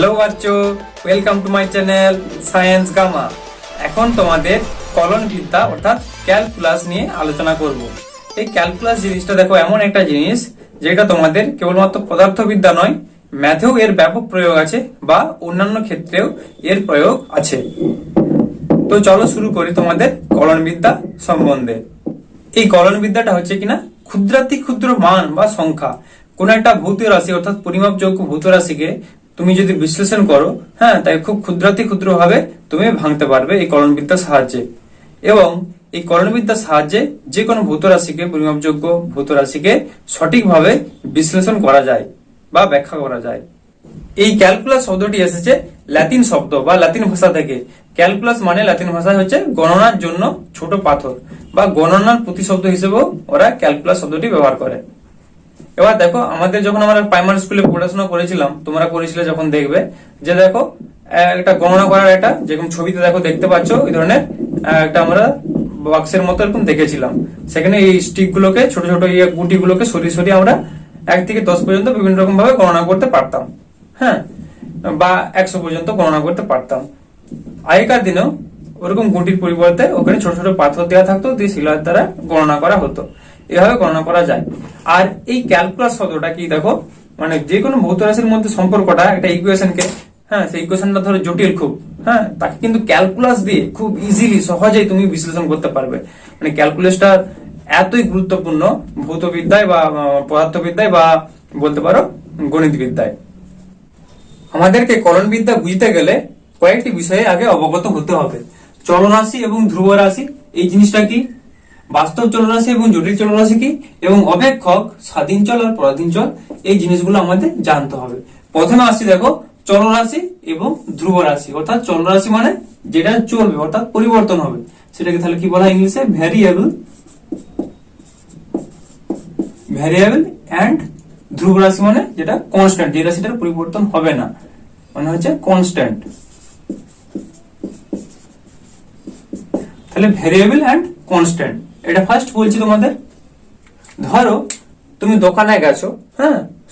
Hello বাচ্চো, welcome to my channel science gamma. এখন তোমাদের কলন বিদ্যা অর্থাৎ ক্যালকুলাস নিয়ে আলোচনা করব। এই ক্যালকুলাস জিনিসটা দেখো এমন একটা জিনিস যেটা তোমাদের কেবলমাত্র পদার্থবিদ্যা নয়, ম্যাথেও এর ব্যাপক প্রয়োগ আছে বা অন্যান্য ক্ষেত্রেও এর প্রয়োগ আছে। তো চলো শুরু করি তোমাদের কলন বিদ্যা সম্বন্ধে। এই কলন বিদ্যাটা হচ্ছে কিনা ক্ষুদ্রাতি ক্ষুদ্র মান বা সংখ্যা কোন একটা ভৌত রাশি অর্থাৎ পরিমাপযোগ্য ভৌত রাশিকে তুমি যদি বিশ্লেষণ করো, তাই খুব ক্ষুদ্রাতি ক্ষুদ্র ভাবে তুমি ভাঙতে পারবে এই কলন বিদ্যার সাহায্যে। এবং এই কলন বিদ্যার সাহায্যে যে কোনো ভৌত রাশিকে, পরিমাপযোগ্য ভৌত রাশিকে সঠিকভাবে বিশ্লেষণ করা যায় বা ব্যাখ্যা করা যায়। এই ক্যালকুলাস শব্দটি এসেছে ল্যাটিন শব্দ বা ল্যাটিন ভাষা থেকে। ক্যালকুলাস মানে ল্যাটিন ভাষায় হচ্ছে গণনার জন্য ছোট পাথর বা গণনার প্রতিশব্দ হিসেবেও ওরা ক্যালকুলাস শব্দটি ব্যবহার করে। এবার দেখো, আমাদের যখন আমরা প্রাইমারি স্কুলে পড়াশোনা করেছিলাম, তোমরা করেছিলে যখন, দেখবে যে দেখো একটা গণনা করার একটা যেরকম ছবিতে দেখো দেখতে পাচ্ছ, ওই ধরনের একটা আমরা বাক্সের মতো এরকম দেখেছিলাম। সেখানে এই স্টিক গুলোকে, ছোট ছোট গুটি গুলোকে সরিয়ে সরিয়ে আমরা 1 থেকে 10 পর্যন্ত বিভিন্ন রকম ভাবে গণনা করতে পারতাম, বা 100 পর্যন্ত গণনা করতে পারতাম। আগেকার দিনেও ওরকম গুটির পরিবর্তে ওখানে ছোট ছোট পাথর দেওয়া থাকতো, দিয়ে শিলার দ্বারা গণনা করা হতো। এভাবে গণনা করা যায়। আর এই ক্যালকুলাস শব্দটা কি দেখো, মানে যে কোনো ভৌত রাশির মধ্যে সম্পর্কটা, একটা ইকুয়েশনকে, সেই ইকুয়েশনটা ধরো জটিল খুব, তাকে কিন্তু ক্যালকুলাস দিয়ে খুব ইজিলি, সহজেই তুমি বিশ্লেষণ করতে পারবে। মানে ক্যালকুলাসটা এতই গুরুত্বপূর্ণ ভৌতবিদ্যায় বা পদার্থবিদ্যায় বা বলতে পারো গণিত বিদ্যায়। আমাদেরকে কলন বিদ্যা বুঝতে গেলে কয়েকটি বিষয়ে আগে অবগত হতে হবে। চলরাশি এবং ধ্রুব রাশি এই জিনিসটা কি, বাস্তব চলরাশি এবং জটিল চলরাশি কি, এবং অপেক্ষক, স্বাধীন চল আর পরাধীন চল, এই জিনিসগুলো আমাদের জানতে হবে। প্রথমে আসছি দেখো চলরাশি এবং ধ্রুব রাশি। অর্থাৎ চলরাশি মানে যেটা চলবে অর্থাৎ পরিবর্তন হবে, সেটাকে তাহলে কি বলা হয় ইংলিশে? ভ্যারিয়েবল। ভ্যারিয়েবল এন্ড ধ্রুব রাশি মানে যেটা কনস্ট্যান্ট, যে রাশিটার পরিবর্তন হবে না, মানে হচ্ছে কনস্ট্যান্ট। তাহলে ভ্যারিয়েবল এন্ড কনস্ট্যান্ট, এটা ফার্স্ট বলছি তোমাদের। ধরো তুমি দোকানে গেছো,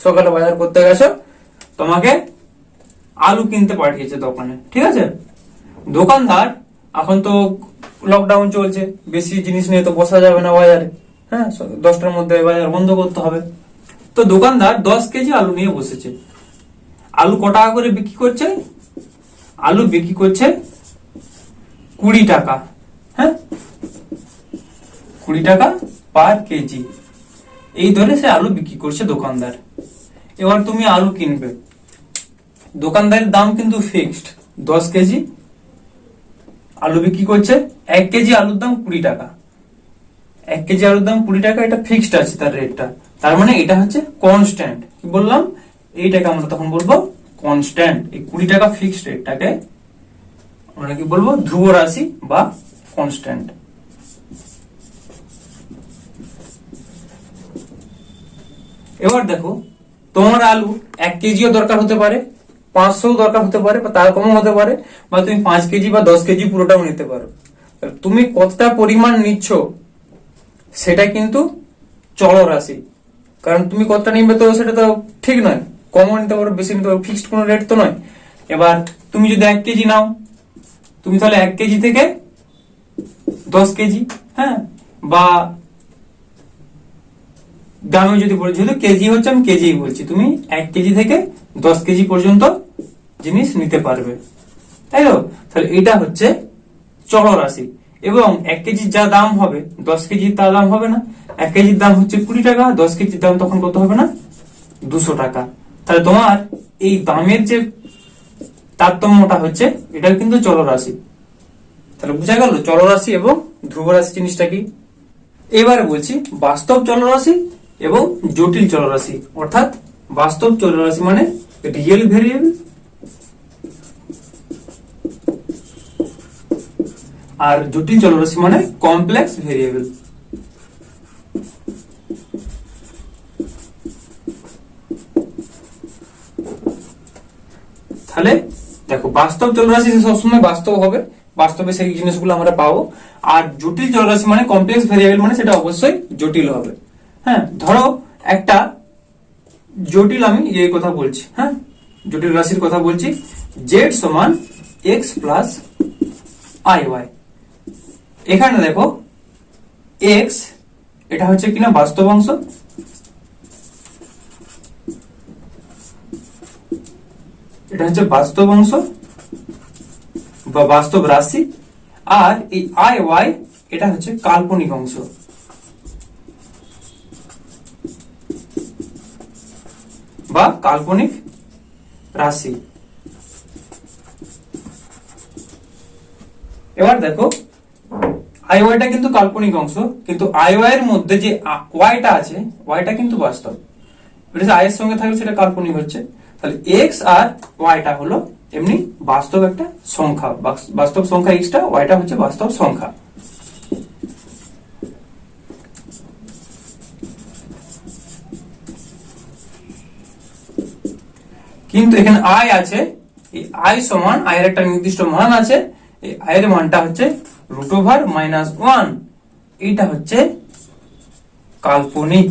সকালে বাজার করতে গেছো, তোমাকে আলু কিনতে পাঠিয়েছে দোকানে, ঠিক আছে? দোকানদার, এখন তো লকডাউন চলছে, বেশি জিনিস নিয়ে তো বসা যাবে না বাজারে, 10টার মধ্যে বাজার বন্ধ করতে হবে। তো দোকানদার 10 কেজি আলু নিয়ে বসেছে। আলু ক টাকা করে বিক্রি করছে? আলু বিক্রি করছে 20 টাকা। 20 টাকা পার কেজি, এই ধরে সে আলু বিক্রি করছে দোকানদার। এবার তুমি আলু কিনবে, দোকানদারের দাম কিন্তু ফিক্সড, 10 কেজি আলু বিক্রি করছে। 1 কেজি আলুর দাম 20 টাকা। 1 কেজি আলুর দাম 20 টাকা, এটা ফিক্সড আছে তার রেটটা। তার মানে এটা হচ্ছে কনস্ট্যান্ট। কি বললাম? এইটাকে আমরা তখন বলবো কনস্ট্যান্ট। এই 20 টাকা ফিক্সড রেটটাকে আমরা কি বলবো? ধ্রুব রাশি বা কনস্ট্যান্ট। এবার দেখো, তোমার আলু 1 কেজিও দরকার হতে পারে, 500 দরকার হতে পারে, বা তার কমও হতে পারে, বা তুমি 5 কেজি বা 10 কেজি পুরোটাও নিতে পারো। তুমি কতটা পরিমাণ নিচ্ছ সেটা কিন্তু চলরাশি। কারণ তুমি কতটা নিবে তো সেটা তো ঠিক নয়, কমও নিতে পারো, বেশি নিতে পারো, ফিক্সড কোনো রেট তো নয়। এবার তুমি যদি 1 কেজি নাও, তুমি তাহলে 1 কেজি থেকে 10 কেজি, বা দামে যদি বলি, যেহেতু কেজি হচ্ছে আমি কেজি বলছি, তুমি 1 কেজি থেকে 10 কেজি পর্যন্ত জিনিস নিতে পারবে, তাই তো? তাহলে এটা হচ্ছে চলরাশি। এবং 1 কেজির যা দাম হবে 10 কেজির তা দাম হবে না। 1 কেজির দাম হচ্ছে 20 টাকা, 10 কেজির দাম তখন কত হবে না? 200 টাকা। তাহলে তোমার এই দামের যে তারতম্যটা হচ্ছে, এটা কিন্তু চলরাশি। তাহলে বোঝা গেল চলরাশি এবং ধ্রুব রাশি জিনিসটা কি। এবারে বলছি বাস্তব চলরাশি এবং জটিল চলরাশি। অর্থাৎ বাস্তব চলরাশি মানে রিয়েল ভেরিয়েবল, আর জটিল চলরাশি মানে কমপ্লেক্স ভেরিয়েবল। তাহলে দেখো, বাস্তব চলরাশি সবসময় বাস্তব হবে, বাস্তবে সেই জিনিসগুলো আমরা পাবো। আর জটিল চলরাশি মানে কমপ্লেক্স ভেরিয়েবল মানে সেটা অবশ্যই জটিল হবে। ধরো একটা জটিল, আমি এই কথা বলছি, জটিল রাশির কথা বলছি, জেড সমান এক্স প্লাস আই ওয়াই। এখানে দেখো এক্স এটা হচ্ছে কিনা বাস্তব অংশ, এটা হচ্ছে বাস্তব অংশ বা বাস্তব রাশি, আর এই আই ওয়াই এটা হচ্ছে কাল্পনিক অংশ। বা কাল্পনিক রাশি। এবার দেখো আই ওয়াইটা কিন্তু কাল্পনিক অংশ, কিন্তু আই ওয়াই এর মধ্যে যে ওয়াইটা আছে ওয়াইটা কিন্তু বাস্তব। এটা আই এর সঙ্গে থাকলে সেটা কাল্পনিক হচ্ছে। তাহলে এক্স আর ওয়াইটা হলো এমনি বাস্তব একটা সংখ্যা, বাস্তব সংখ্যা এক্সটা, ওয়াইটা হচ্ছে বাস্তব সংখ্যা। কিন্তু এখানে আই আছে, এই আই সমান আই এর একটা নির্দিষ্ট মান আছে, এই আই এর মানটা হচ্ছে √-1, এইটা হচ্ছে কাল্পনিক।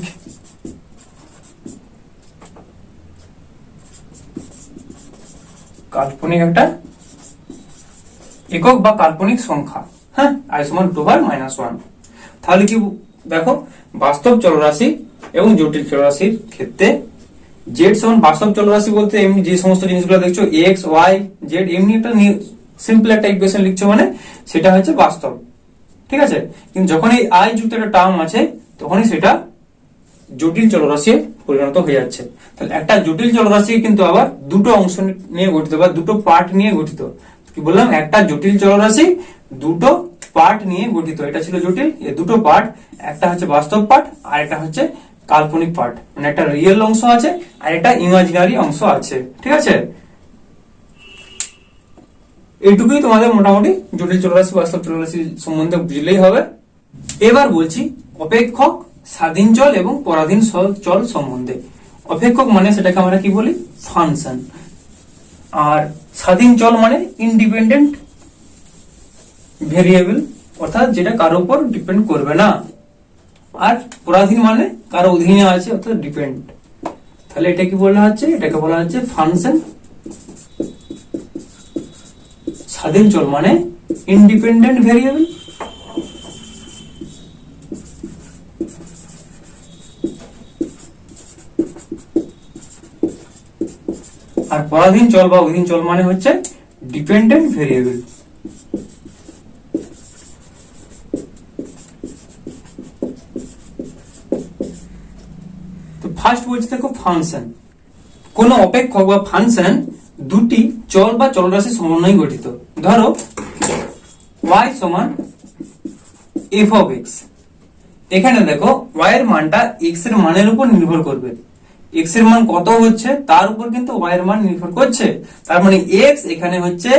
কাল্পনিক একটা একক বা কাল্পনিক সংখ্যা। হ্যাঁ, আই সমান √-1। তাহলে কি দেখো বাস্তব চলরাশি এবং জটিল চলরাশির ক্ষেত্রে জেড সমান বাস্তব চলরাশি বলতে এমনি যে সমস্ত জিনিসগুলো দেখছো এক্স ওয়াই জেড, এমনি একটা সিম্পল একটা ইকুয়েশন লিখছো মানে সেটা হচ্ছে বাস্তব, ঠিক আছে। কিন্তু যখন এই আই যুক্ত একটা টার্ম আছে তখনই সেটা জটিল চলরাশি পরিণত হয়ে যাচ্ছে। তাহলে একটা জটিল চলরাশি কিন্তু আবার দুটো অংশ নিয়ে গঠিত বা দুটো পার্ট নিয়ে গঠিত। কি বললাম, একটা জটিল চলরাশি দুটো পার্ট নিয়ে গঠিত। এটা ছিল জটিল, এই দুটো পার্ট, একটা হচ্ছে বাস্তব পার্ট আর একটা হচ্ছে কাল্পনিক পার্ট, মানে একটা রিয়েল অংশ আছে আর একটা ইমাজিনারি অংশ আছে, ঠিক আছে। এইটুকুই তোমাদের মোটামুটি জটিল চলরাশি বাস্তব চলরাশি সম্বন্ধে বুঝলেই হবে। এবার বলছি অপেক্ষক, স্বাধীন চল এবং পরাধীন চল সম্বন্ধে। অপেক্ষক মানে সেটাকে আমরা কি বলি, ফাংশন। আর স্বাধীন চল মানে ইন্ডিপেন্ডেন্ট ভেরিয়েবল, অর্থাৎ যেটা কারোর উপর ডিপেন্ড করবে না। আর পরাধীন মানে কারো অধীনে আছে, অর্থাৎ ডিপেন্ড। তাহলে এটা কি বলা হচ্ছে, এটাকে বলা হচ্ছে ফাংশন। স্বাধীন চল মানে ইন্ডিপেন্ডেন্ট ভেরিয়েবল, আর পরাধীন চল বা অধীন চল মানে হচ্ছে ডিপেন্ডেন্ট ভেরিয়েবল। তো ফার্স্ট বলছি দেখো ফাংশন। কোন অপেক্ষক বা ফাংশন দুটি চল বা চলরাশি সমন্বয়ে গঠিত। ধরো y সমান f of x। এখানে দেখো y এর মানটা x এর মানের উপর নির্ভর করবে। x এর মান কত হচ্ছে তার উপর কিন্তু y এর মান নির্ভর করছে। তার মানে x এখানে হচ্ছে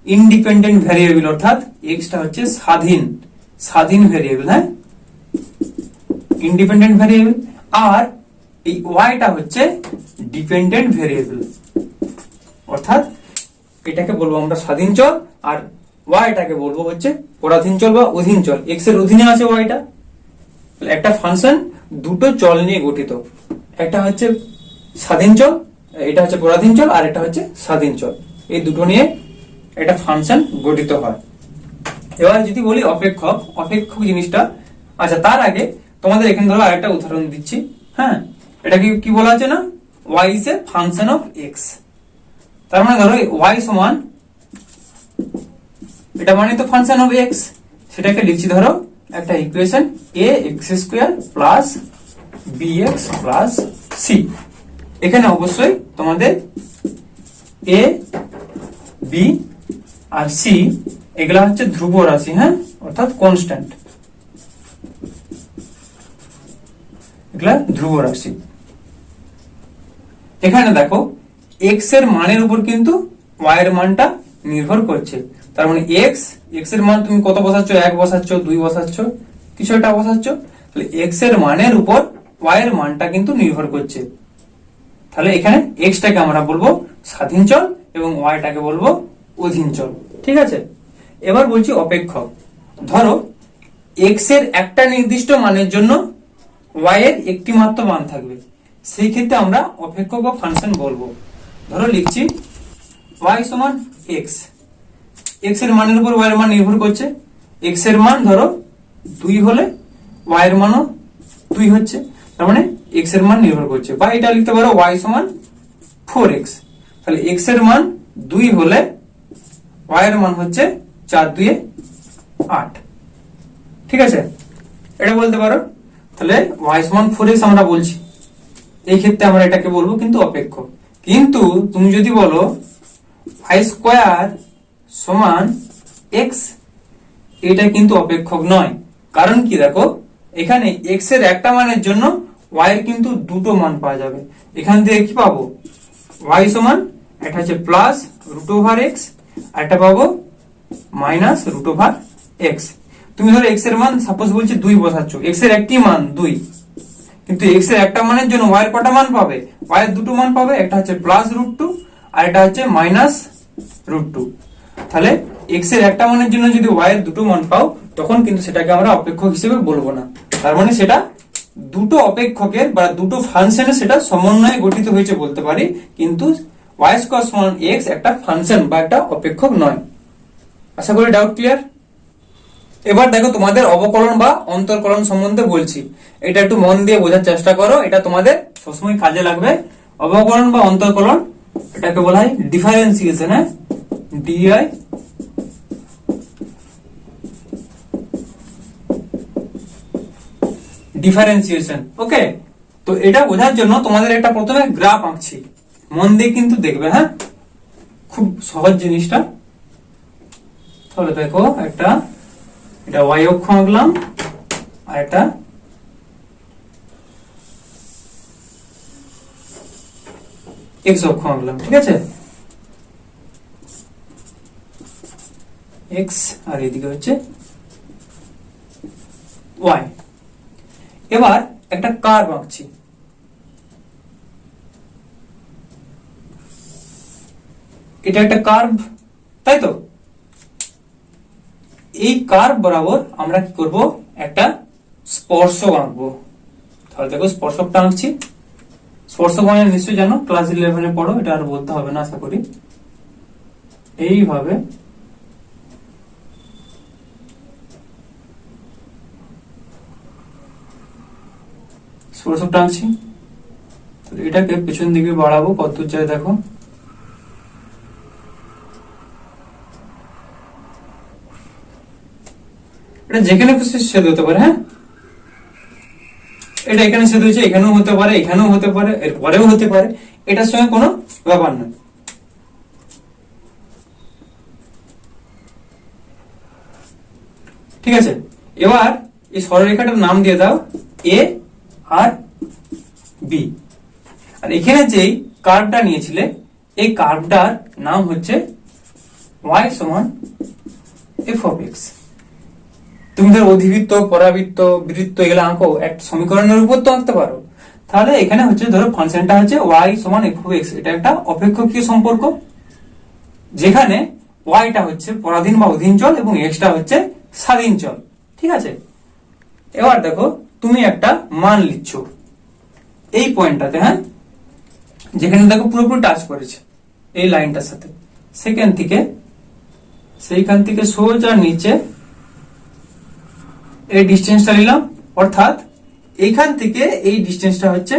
ইন্ডিপেন্ডেন্ট ভেরিয়েবল, অর্থাৎ x টা হচ্ছে স্বাধীন ভেরিয়েবল। হ্যাঁ, ইন্ডিপেন্ডেন্ট ভেরিয়েবল। আর এই y টা হচ্ছে ডিপেন্ডেন্ট ভেরিয়েবল, অর্থাৎ এটাকে বলবো আমরা স্বাধীন চল আর y টাকে বলবো হচ্ছে পরাধীন চল বা অধীন চল। x এর অধীনে আছে y টা। একটা ফাংশন দুটো চল নিয়ে গঠিত, একটা হচ্ছে স্বাধীন চল, এটা হচ্ছে পরাধীন চল, আর এটা হচ্ছে স্বাধীন চল। এই দুটো নিয়ে একটা ফাংশন গঠিত হয়। এবার যদি বলি অপেক্ষক জিনিসটা, আচ্ছা তার আগে তোমাদের এখানে ধরো আরেকটা উদাহরণ দিচ্ছি। হ্যাঁ, এটা কি বলা আছে না, y is a function of x। তার মানে ধরো y সমান, এটা মানে তো ফাংশন অফ x, সেটাকে লিখছি ধরো একটা equation ax² plus bx plus c। এখানে অবশ্যই তোমাদের a b আর c এগুলা হচ্ছে ধ্রুব রাশি, হ্যাঁ, অর্থাৎ কনস্ট্যান্ট, এগুলা ধ্রুব রাশি। এখানে দেখো x এর মানের উপর কিন্তু y এর মানটা নির্ভর করছে। তার মানে x এর মান তুমি কত বসাচ্ছ, 1 বসাচ্ছ, 2 বসাচ্ছ, কিছু একটা বসাচ্ছ, তাহলে x এর মানের উপর y এর মানটা কিন্তু নির্ভর করছে। তাহলে এখানে x টাকে আমরা বলবো স্বাধীন চল এবং y টাকে বলবো অধীন চল, ঠিক আছে। এবার বলছি অপেক্ষক। ধরো x এর একটা নির্দিষ্ট মানের জন্য y এর একটি মাত্র মান থাকবে, সেই ক্ষেত্রে আমরা অপেক্ষক বা ফাংশন বলবো। ধরো লিখছি y সমান x, x এর মানের উপর y এর মান নির্ভর করছে। x এর মান ধরো 2 হলে y এর মানও 2 হচ্ছে, তার মানে x এর মান নির্ভর করছে। বা এটা লিখতে পারো y সমান 4x, তাহলে x এর মান 2 হলে y এর মান হচ্ছে 4 2 8। ঠিক আছে, এটা বলতে পারো। তাহলে y সমান 4x আমরা বলছি, এই ক্ষেত্রে আমরা এটাকে বলবো কিন্তু অপেক্ষক। কিন্তু তুমি যদি বলো y স্কয়ার সমান x, এটা কিন্তু অপেক্ষক নয়। কারণ কি দেখো, এখানে x এর একটা মানের জন্য y এর কিন্তু দুটো মান পাওয়া যাবে। এখান থেকে কি পাবো, y সমান একটা হচ্ছে প্লাস রুট ওভার এক্স, আর একটা পাবো মাইনাস রুট ওভার এক্স। তুমি ধরো x এর মান সাপোজ বলছি 2 বসাচ্ছ, x এর একটি মান 2, কিন্তু x এর একটা মানের জন্য y এর কটা মান পাবে, y এর দুটো মান পাবে, একটা হচ্ছে প্লাস রুট 2 আর একটা হচ্ছে মাইনাস রুট 2। তাহলে x এর একটা মানের জন্য যদি y এর দুটো মান পাও, তখন কিন্তু সেটাকে আমরা অপেক্ষক হিসেবে বলবো না। তার মানে সেটা দুটো অপেক্ষকের বা দুটো ফাংশনের সেটা সমন্বয়ে গঠিত হয়েছে বলতে পারি, কিন্তু y স্কয়ার সমান x একটা ফাংশন বা একটা অপেক্ষক নয়। আশা করি ডাউট ক্লিয়ার। এবার দেখো তোমাদের অবকলন বা অন্তরকলন সম্বন্ধে বলছি, এটা একটু মন দিয়ে বোঝার চেষ্টা করো, এটা তোমাদের সবসময় কাজে লাগবে। অবকলন বা অন্তরকলন এটাকে বলা হয় ডিফারেন্সিয়েশন, হ্যাঁ, ডিআই ডিফারেন্সিয়েশন। ওকে, তো এটা বোঝার জন্য তোমাদের একটা প্রথমে গ্রাফ আঁকছি, মন দিয়ে কিন্তু দেখবে, হ্যাঁ, খুব সহজ জিনিসটা। তাহলে দেখো একটা, এটা y অক্ষ আঁকলাম আর একটা x অক্ষ আঁকলাম। ঠিক আছে, x আর এদিকে হচ্ছে y। এবার একটা কার্ভ আঁকছি, এটা একটা কার্ভ, তাই তো? এই কার্ভ বরাবর আমরা কি করব, একটা স্পর্শক আঁকবো। তাহলে দেখো স্পর্শকটা আঁকছি। স্পর্শক মানে নিশ্চয়ই জানো, ক্লাস 11-এ পড়ো, এটা আর বলতে হবে না আশা করি। এইভাবে স্পর্শকটা আঁকছি। এটাকে পেছন দিকে বাড়াবো, কত দূর যায় দেখো। এটা যেখানে খুশি ছেদ হতে পারে, হ্যাঁ, এটা এখানে ছেদ হয়েছে, এখানেও হতে পারে, এখানেও হতে পারে, এর পরেও হতে পারে, এটার সঙ্গে কোনো ব্যাপার নয়। ঠিক আছে, এবার এই সরলরেখাটার নাম দিয়ে দাও এ আর বি। আর এখানে যেই কার্ভটা নিয়েছিলে, এই কার্ভটার নাম হচ্ছে y সমান f of x। তুমি ধর অধিবৃত্ত, পরাবৃত্ত, বৃত্ত এগুলো আঁকো, একটা সমীকরণের উপর তো আঁকতে পারো। তাহলে এখানে হচ্ছে ধরো ফাংশনটা হচ্ছে y সমান f of x, এটা একটা অপেক্ষকীয় সম্পর্ক, যেখানে y টা হচ্ছে পরাধীন বা অধীন চল এবং x টা হচ্ছে স্বাধীন চল। ঠিক আছে, এবার দেখো তুমি একটা মান লিখছ এই পয়েন্টটাতে, হ্যাঁ, যেখানে দেখো পুরোপুরি টাচ করেছে এই লাইনটার সাথে, সেইখান থেকে সোজা নিচে এই ডিস্টেন্সটা নিলাম, অর্থাৎ এইখান থেকে এই ডিস্টেন্সটা হচ্ছে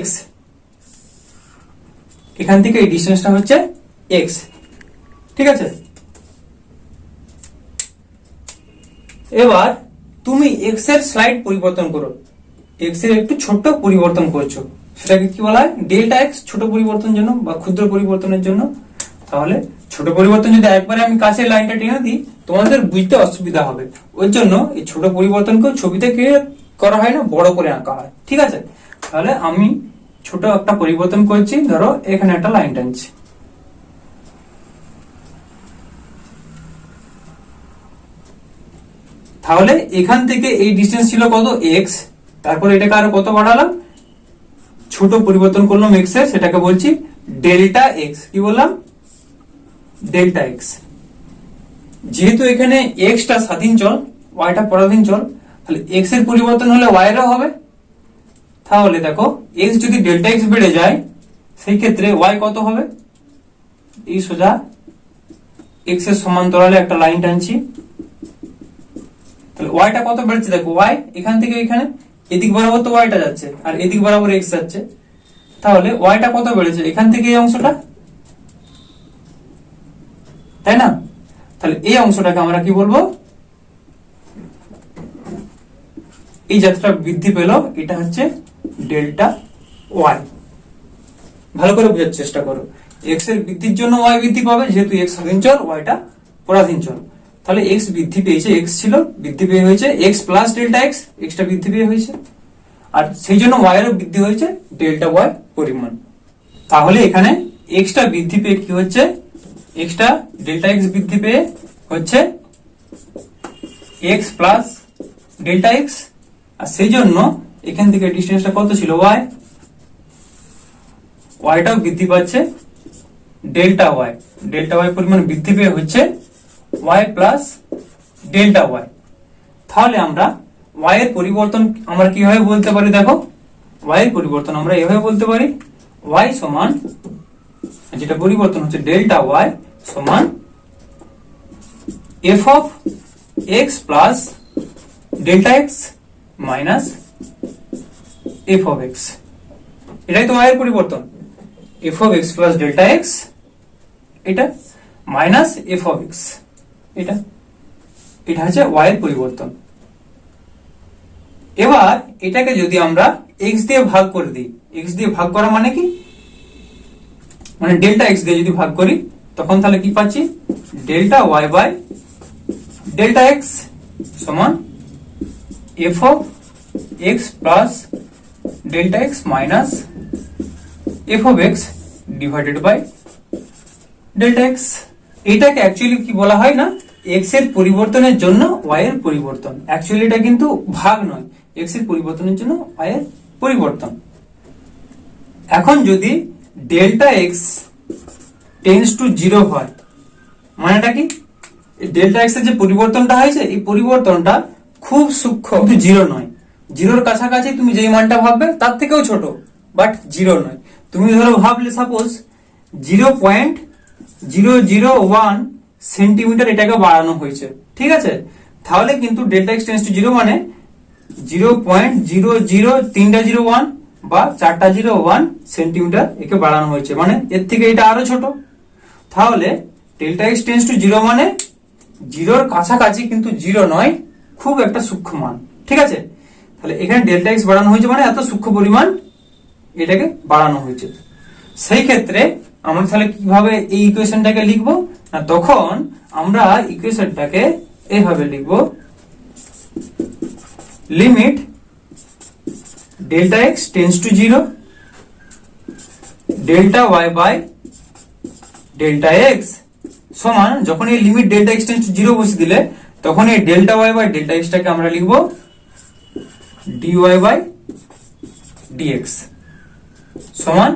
x, এখান থেকে এই ডিস্টেন্সটা হচ্ছে x। ঠিক আছে, এবার তুমি x এর স্লাইড পরিবর্তন করো, x এর একটু ছোট পরিবর্তন করছো, সেটাকে কি বলা হয়, ডেল্টা x, ছোট পরিবর্তনের জন্য বা ক্ষুদ্র পরিবর্তনের জন্য। তাহলে ছোট পরিবর্তন যদি একবারে আমি কাছে লাইনটা টেনে দিই, তোমাদের বুঝতে অসুবিধা হবে, ওই জন্য এই ছোট পরিবর্তনকে ছবিতে কে করা হয় না, বড় করে আঁকা হয়। ঠিক আছে, তাহলে আমি ছোট একটা পরিবর্তন করছি, ধরো এখানে একটা লাইন টানছি। তাহলে এখান থেকে এই ডিস্টেন্স ছিল কত, x, তারপর এটাকে আরো কত বাড়ালাম, ছোট পরিবর্তন করলাম x এর, সেটাকে বলছি ডেল্টা x। কি বললাম, ডেল্টা x। যেহেতু এখানে x টা স্বাধীন চল, y টা পরাধীন চল, তাহলে x এর পরিবর্তন হলে y এরও হবে। তাহলে দেখো x যদি ডেল্টা x বেড়ে যায়, সেই ক্ষেত্রে ওয়াই কত হবে, এই সোজা এক্স এর সমান্তরালে একটা লাইন টানছি, তাহলে ওয়াইটা কত বেড়েছে দেখো, ওয়াই এখান থেকে এখানে এদিক বরাবর তো ওয়াইটা যাচ্ছে আর এদিক বরাবর এক্স যাচ্ছে, তাহলে ওয়াইটা কত বেড়েছে এখান থেকে এই অংশটা, তাই না? তাহলে এই অংশটাকে আমরা কি বলবো, এই যতটা বৃদ্ধি পেল এটা হচ্ছে ডেল্টা ওয়াই। ভালো করে বোঝার চেষ্টা করো, এক্স এর বৃদ্ধির জন্য ওয়াই বৃদ্ধি পাবে, যেহেতু এক্স স্বাধীন চল, ওয়াইটা পরাধীন চল, তাহলে এক্স বৃদ্ধি পেয়েছে, এক্স ছিল বৃদ্ধি পেয়ে হয়েছে x plus delta x, extra বৃদ্ধি পেয়ে হয়েছে, আর সেই জন্য ওয়াই এরও বৃদ্ধি হয়েছে ডেল্টা ওয়াই পরিমাণ। তাহলে এখানে এক্সটা বৃদ্ধি পেয়ে কি হচ্ছে, এক্সটা ডেল্টা এক্স বৃদ্ধি পেয়ে হচ্ছে এক্স প্লাস ডেল্টা এক্স, আর সেই জন্য এখান থেকে ডিস্টেন্সটা কত ছিল ওয়াই, ওয়াইটাও বৃদ্ধি পাচ্ছে ডেল্টা ওয়াই, ডেল্টা ওয়াই পরিমাণ বৃদ্ধি পেয়ে হচ্ছে ওয়াই প্লাস ডেল্টা ওয়াই। তাহলে আমরা ওয়াই এর পরিবর্তন আমরা কিভাবে বলতে পারি, দেখো ওয়াই এর পরিবর্তন আমরা এভাবে বলতে পারি, ওয়াই সমান, যেটা পরিবর্তন হচ্ছে ডেল্টা ওয়াই সমান f of x plus delta x minus f of x, এটাই তো ওয়াই এর পরিবর্তন, F of x plus delta x এটা মাইনাস এফ অফ এক্স, এটা এটা হচ্ছে ওয়াই এর পরিবর্তন। এবার এটাকে যদি আমরা এক্স দিয়ে ভাগ করে দিই, এক্স দিয়ে ভাগ করা মানে কি, মানে ডেল্টা এক্স দিয়ে যদি ভাগ করি তখন তাহলে কি পাচ্ছি, delta y by delta x সমান f of x plus delta x minus f of x divided by delta x. এটাকে অ্যাকচুয়ালি কি বলা হয় না, এক্স এর পরিবর্তনের জন্য ওয়াই এর পরিবর্তন, অ্যাকচুয়ালি এটা কিন্তু ভাগ নয়, এক্স এর পরিবর্তনের জন্য ওয়াই এর পরিবর্তন। এখন যদি delta x tends to zero হয়, মানেটা কি, ডেল্টা এক্স এর যে পরিবর্তনটা হয়েছে এই পরিবর্তনটা খুব সূক্ষ্ম, কিন্তু জিরো নয়, জিরোর কাছাকাছি তুমি যেই মানটা ভাববে তার থেকেও ছোট, বাট জিরো নয়। তুমি ধরো ভাবলে সাপোজ 0.001 সেন্টিমিটার এটাকে বাড়ানো হয়েছে, ঠিক আছে, তাহলে কিন্তু delta x tends to zero মানে 0.00301 বা 401 সেন্টিমিটার একে বাড়ানো হয়েছে, মানে এর থেকে এটা আরো ছোট। তাহলে delta x tends to zero মানে জিরোর কাছাকাছি কিন্তু জিরো নয়, খুব একটা সূক্ষ্ম মান, ঠিক আছে। তাহলে এখানে ডেল্টা এক্স বাড়ানো হয়েছে মানে এত সূক্ষ্ম পরিমাণ এটাকে বাড়ানো হয়েছে। সেই ক্ষেত্রে আমরা তাহলে কিভাবে এই ইকুয়েশনটাকে লিখবো না, তখন আমরা ইকুয়েশনটাকে এইভাবে লিখবো, limit delta x tends to zero delta y by delta x সমান, যখন এই limit delta x tends to zero বসে দিলে তখন এই delta y by delta x টাকে আমরা লিখবো ডিওয়াই বাই ডিএক্স সমান,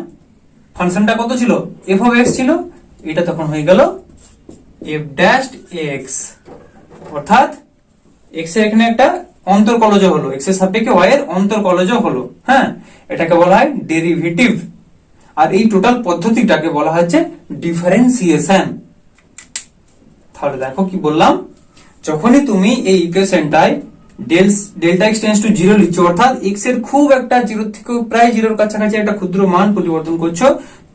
ফাংশনটা কত ছিল, এফ অফ এক্স ছিল, এটা তখন হয়ে গেল এফ ড্যাশ এক্স, অর্থাৎ এক্স এর এখানে একটা অন্তর্কলজ হলো, এক্স এর সাপেক্ষে ওয়াই এর অন্তর্কলজ হলো, হ্যাঁ, এটাকে বলা হয় ডেরিভেটিভ, আর এই টোটাল পদ্ধতিটাকে বলা হচ্ছে ডিফারেন্সিয়েশন। তাহলে দেখো কি বললাম, যখনই তুমি এই ইকুয়েশনটায় delta x tends to zero লিখছো, অর্থাৎ এক্স এর খুব একটা জিরো থেকে প্রায় জিরোর কাছাকাছি একটা ক্ষুদ্র মান পরিবর্তন করছো,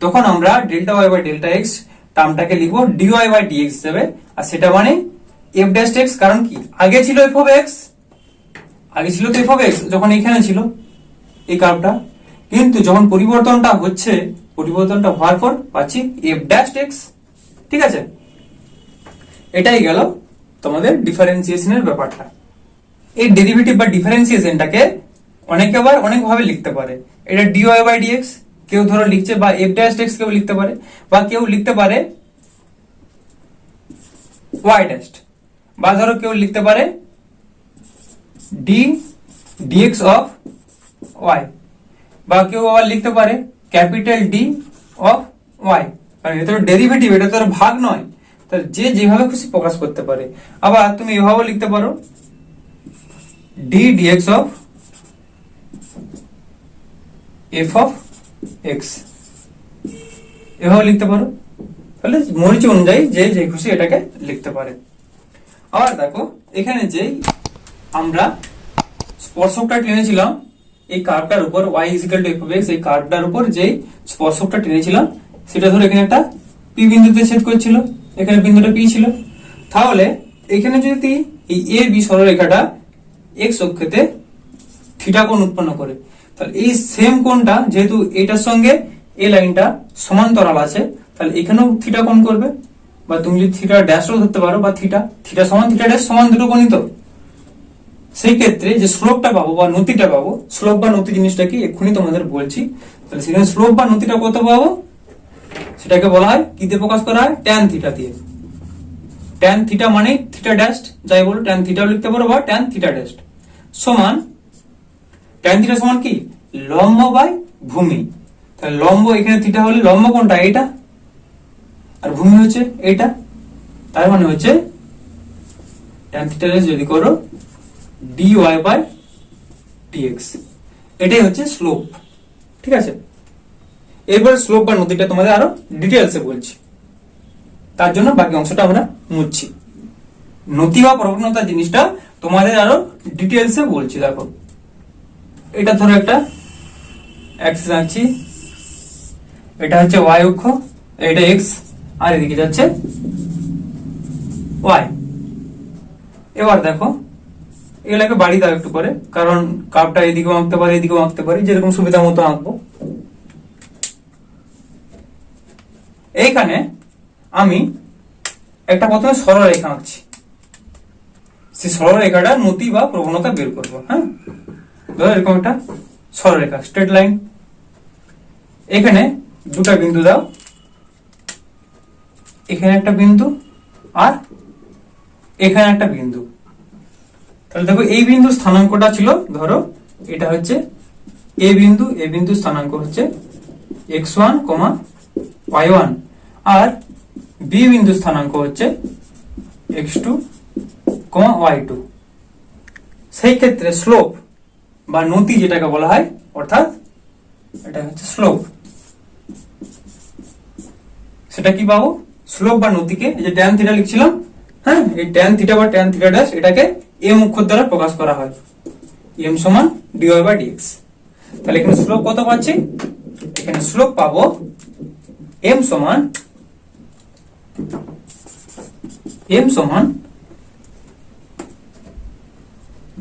তখন আমরা delta y by delta x টার্মটাকে লিখবো ডিওয়াই বাই ডিএক্স হিসেবে, আর সেটা মানে এফ ড্যাশ এক্স, কারণ কি আগে ছিল এফ অফ এক্স, আগে ছিল তো এফ অফ এক্স যখন এখানে ছিল এই কার্ভটা, কিন্তু যখন পরিবর্তনটা হচ্ছে, পরিবর্তনটা হওয়ার পর পাচ্ছি এফ ড্যাশ এক্স, ঠিক আছে। এটাই গেল তোমাদের ডিফারেন্সিয়েশনের ব্যাপারটা। এই ডেরিভেটিভ বা ডিফারেন্সিয়েশনটাকে অনেকে আবার অনেক ভাবে লিখতে পারে, এটা ডিওয়াই বাই ডিএক্স কেউ ধরো লিখছে, বা এফ ড্যাশ এক্স কেউ লিখতে পারে, বা কেউ লিখতে পারে ওয়াই ড্যাশ, বা ধরো কেউ লিখতে পারে ডি ডিএক্স অফ ওয়াই, বা কেউ আবার লিখতে পারে ক্যাপিটাল ডি অফ ওয়াই, কারণ এটা তো ডেরিভেটিভ, এটা তো ভাগ নয়, তাহলে যে যেভাবে খুশি প্রকাশ করতে পারে। আবার তুমি এভাবে লিখতে পারো d dx of f of x, এভাবে লিখতে পারো। তাহলে মরিচি অনুযায়ী যে যে খুশি এটাকে লিখতে পারে। আবার দেখো এখানে যে আমরা স্পর্শকটা টেনেছিলাম এই কার্ভটার উপর y f of x, এই কার্ভটার উপর যে স্পর্শকটা টেনেছিলাম সেটা ধরে এখানে একটা p বিন্দুতে ছেদ করছিল, এখানে বিন্দুটা p ছিল। তাহলে এখানে যদি এই a b সরলরেখাটা x অক্ষেতে থিটা কোণ উৎপন্ন করে, তাহলে এই সেম কোণটা যেহেতু এটার সঙ্গে এই লাইনটা সমান্তরাল আছে, তাহলে এখানেও থিটা কোণ করবে। বা তুমি যদি থিটা ড্যাশও ধরতে পারো, বা থিটা সমান থিটা ড্যাশ সমান দুটো কোণই তো। সেই ক্ষেত্রে যে স্লোপটা পাবো বা নতিটা পাবো, স্লোপ বা নতি জিনিসটা কি এক্ষুনি তোমাদের বলছি। তাহলে সেখানে স্লোপ বা নতিটা কত পাবো, সেটাকে বলা হয় কি দিয়ে প্রকাশ করা হয়, ট্যান থিটা দিয়ে। ট্যান থিটা মানে থিটা ড্যাশ, যাই বলো ট্যান থিটাও লিখতে পারো বা ট্যান থিটা ড্যাশ সমান, ট্যান থিটা সমান কি লম্ব বাই ভূমি। তাহলে লম্ব এখানে থিটা হলে লম্ব কোনটা, এটা, আর ভূমি হচ্ছে এটা। তার মানে হচ্ছে ট্যান থিটা ড্যাশ যদি করো dy বাই dx, এটাই হচ্ছে স্লোপ। ঠিক আছে, এরপর স্লোপ বা নতিটা তোমাদের আরো ডিটেলসে বলছি, তার জন্য বাকি অংশটা আমরা মুছছি। নতি বা প্রবণতা জিনিসটা তোমাদের আরো ডিটেলসে বলছি। দেখো এটা ধরো একটা অ্যাক্সিস আঁকছি, এটা হচ্ছে y অক্ষ, এটা x, আর এদিকে যাচ্ছে y। এবার দেখো এগুলাকে বাড়ি দাও একটু করে, কারণ কার্ভটা এদিকেও আঁকতে পারি এদিকেও আঁকতে পারি, যেরকম সুবিধা মতো আঁকবো। এইখানে আমি একটা প্রথমে সরলরেখা আঁকছি, সেই সরলরেখাটা নতি বা প্রবণতা বের করবো। হ্যাঁ, ধরো এরকম একটা সরলরেখা স্ট্রেট লাইন, এখানে দুটা বিন্দু দাও, এখানে একটা বিন্দু আর এখানে একটা বিন্দু। তাহলে দেখো এই বিন্দু স্থানাঙ্কটা ছিল, ধরো এটা হচ্ছে এ বিন্দু, এ বিন্দু স্থানাঙ্ক হচ্ছে x1, y1, আর বি বিন্দু স্থানাঙ্ক হচ্ছে x2, y2। সেই ক্ষেত্রে স্লোপ বা নতি যেটাকে বলা হয়, অর্থাৎ এটা হচ্ছে স্লোপ, সেটা কি পাবো, স্লোপ বা নতিকে এই যে ট্যান থিটা লিখছিলাম, হ্যাঁ, এই ট্যান থিটা বা ট্যান থিটা ড্যাশ এটাকে m অক্ষর দ্বারা প্রকাশ করা হয়, m সমান dy বাই dx। তাহলে এখানে স্লোপ কত পাচ্ছি, এখানে স্লোপ পাবো m সমান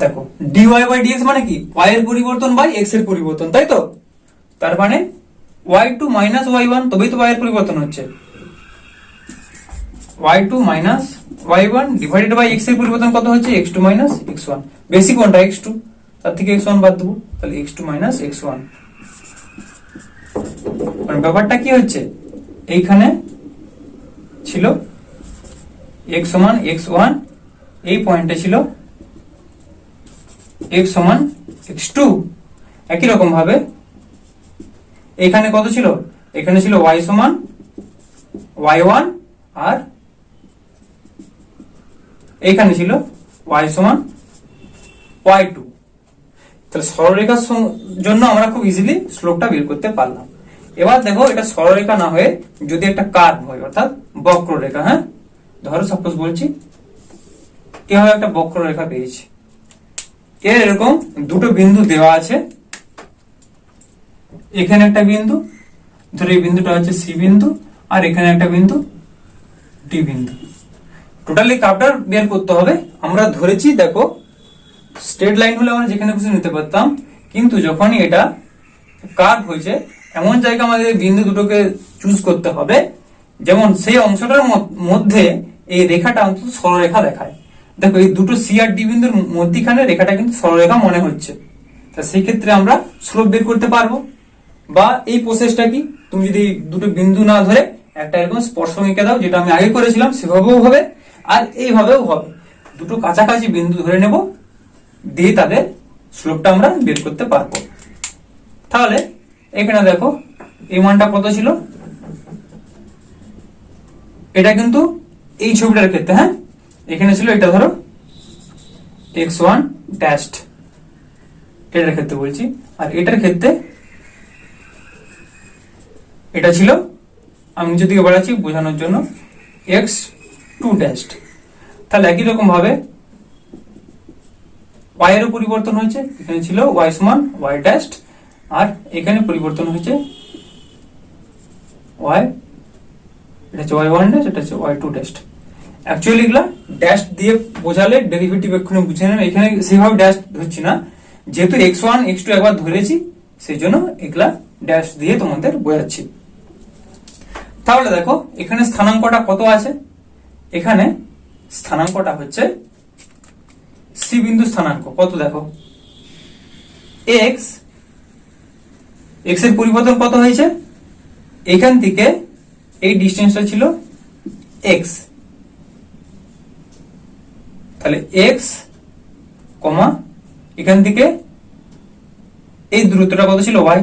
দেখো dy বাই dx মানে কি y এর পরিবর্তন বাই x এর পরিবর্তন, তাই তো। তার মানে y2 মাইনাস y1, তবেই তো y এর পরিবর্তন হচ্ছে, y2 minus y1 divided by x এর পরিবর্তন কত হচ্ছে, x2 মাইনাস x1। বেশি কোনটা, x2, তার থেকে x1 বাদ দেবো, তাহলে x2 মাইনাস x1। মানে ব্যাপারটা কি হচ্ছে, এইখানে ছিল x সমান x1, এই পয়েন্টে ছিল x সমান x2। একই রকম ভাবে এখানে কত ছিল, এখানে ছিল y সমান y1, আর এইখানে ছিল y সমান y2। তাহলে সরলরেখার জন্য আমরা খুব ইজিলি স্লোপটা বের করতে পারলাম। এবার দেখো এটা সরলরেখা না হয়ে যদি একটা কার্ভ হয়, অর্থাৎ বক্ররেখা। হ্যাঁ, ধরো সাপোজ বলছি এভাবে একটা বক্ররেখা পেয়েছি, এর এরকম দুটো বিন্দু দেওয়া আছে, এখানে একটা বিন্দু, ধরো এই বিন্দুটা হচ্ছে সি বিন্দু, আর এখানে একটা বিন্দু ডি বিন্দু। টোটালি কার্ভটা বের করতে হবে। আমরা ধরেছি দেখো স্ট্রেট লাইন হলে আমরা যেখানে খুশি নিতে পারতাম, কিন্তু যখনই এটা কার্ভ হয়েছে এমন জায়গা আমাদের বিন্দু দুটোকে চুজ করতে হবে যেমন সেই অংশটার মধ্যে এই রেখাটা অন্তত সরলরেখা দেখায়। দেখো এই দুটো সি আর ডি বিন্দুর মধ্যখানে রেখাটা কিন্তু সরলরেখা মনে হচ্ছে, তা সেই ক্ষেত্রে আমরা স্লোপ বের করতে পারবো। বা এই প্রসেসটা কি, তুমি যদি দুটো বিন্দু না ধরে একটা এরকম স্পর্শক এঁকে দাও, যেটা আমি আগে করেছিলাম, সেভাবেও হবে আর এইভাবেও হবে। দুটো কাছাকাছি বিন্দু ধরে নেব, দিয়ে তাদের স্লোপটা আমরা বের করতে পারবো। তাহলে এখানে দেখো এই মানটা কত ছিল, এটা কিন্তু এই ছবিটার ক্ষেত্রে, হ্যাঁ, এখানে ছিল এটা ধরো x1 ড্যাশড, এটার ক্ষেত্রে বলছি, আর এটার ক্ষেত্রে এটা ছিল আমি নিচের দিকে বাড়াচ্ছি বোঝানোর জন্য, x2 ড্যাশড। তাহলে একই রকম ভাবে y এরও পরিবর্তন হয়েছে, এখানে ছিল y সমান y ড্যাশড, আর এখানে পরিবর্তন হয়েছে y, এটা হচ্ছে y1 ড্যাশ, এটা হচ্ছে y2 ড্যাশড। অ্যাকচুয়ালি এগুলা ড্যাশ দিয়ে বোঝালে ডেরিভেটিভ এক্ষুনি বুঝে নেন, এখানে সেভাবে ড্যাশ ধরছি না, যেহেতু x1 x2 একবার ধরেছি সেই জন্য এগুলা ড্যাশ দিয়ে তোমাদের বোঝাচ্ছি। তাহলে দেখো এখানে স্থানাঙ্কটা কত আছে, এখানে স্থানাঙ্কটা হচ্ছে সি বিন্দু স্থানাঙ্ক কত, দেখো x এর পরিবর্তন কত হয়েছে, এখান থেকে এই ডিসটেন্সটা ছিল x, তাহলে x কমা এখান থেকে এই দূরত্বটা কত ছিল y,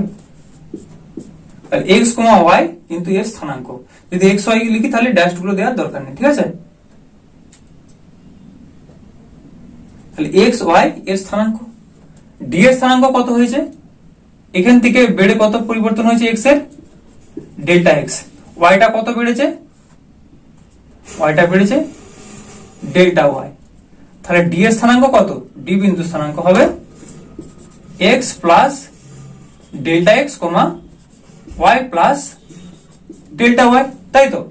তাহলে x কমা y কিন্তু এর স্থানাঙ্ক। যদি x y লিখি তাহলে ড্যাশ গুলো দেওয়ার দরকার নেই, ঠিক আছে। তাহলে x y এর স্থানাঙ্ক, d এর স্থানাঙ্ক কত হয়েছে, এখান থেকে বেড়ে কত পরিবর্তন হয়েছে x এর, ডেল্টা x, y টা কত বেড়েছে, y টা বেড়েছে ডেল্টা y। তাহলে d এর স্থানাঙ্ক কত, d বিন্দু স্থানাঙ্ক হবে x প্লাস ডেল্টা x কমা y প্লাস ডেল্টা y, তাই তো।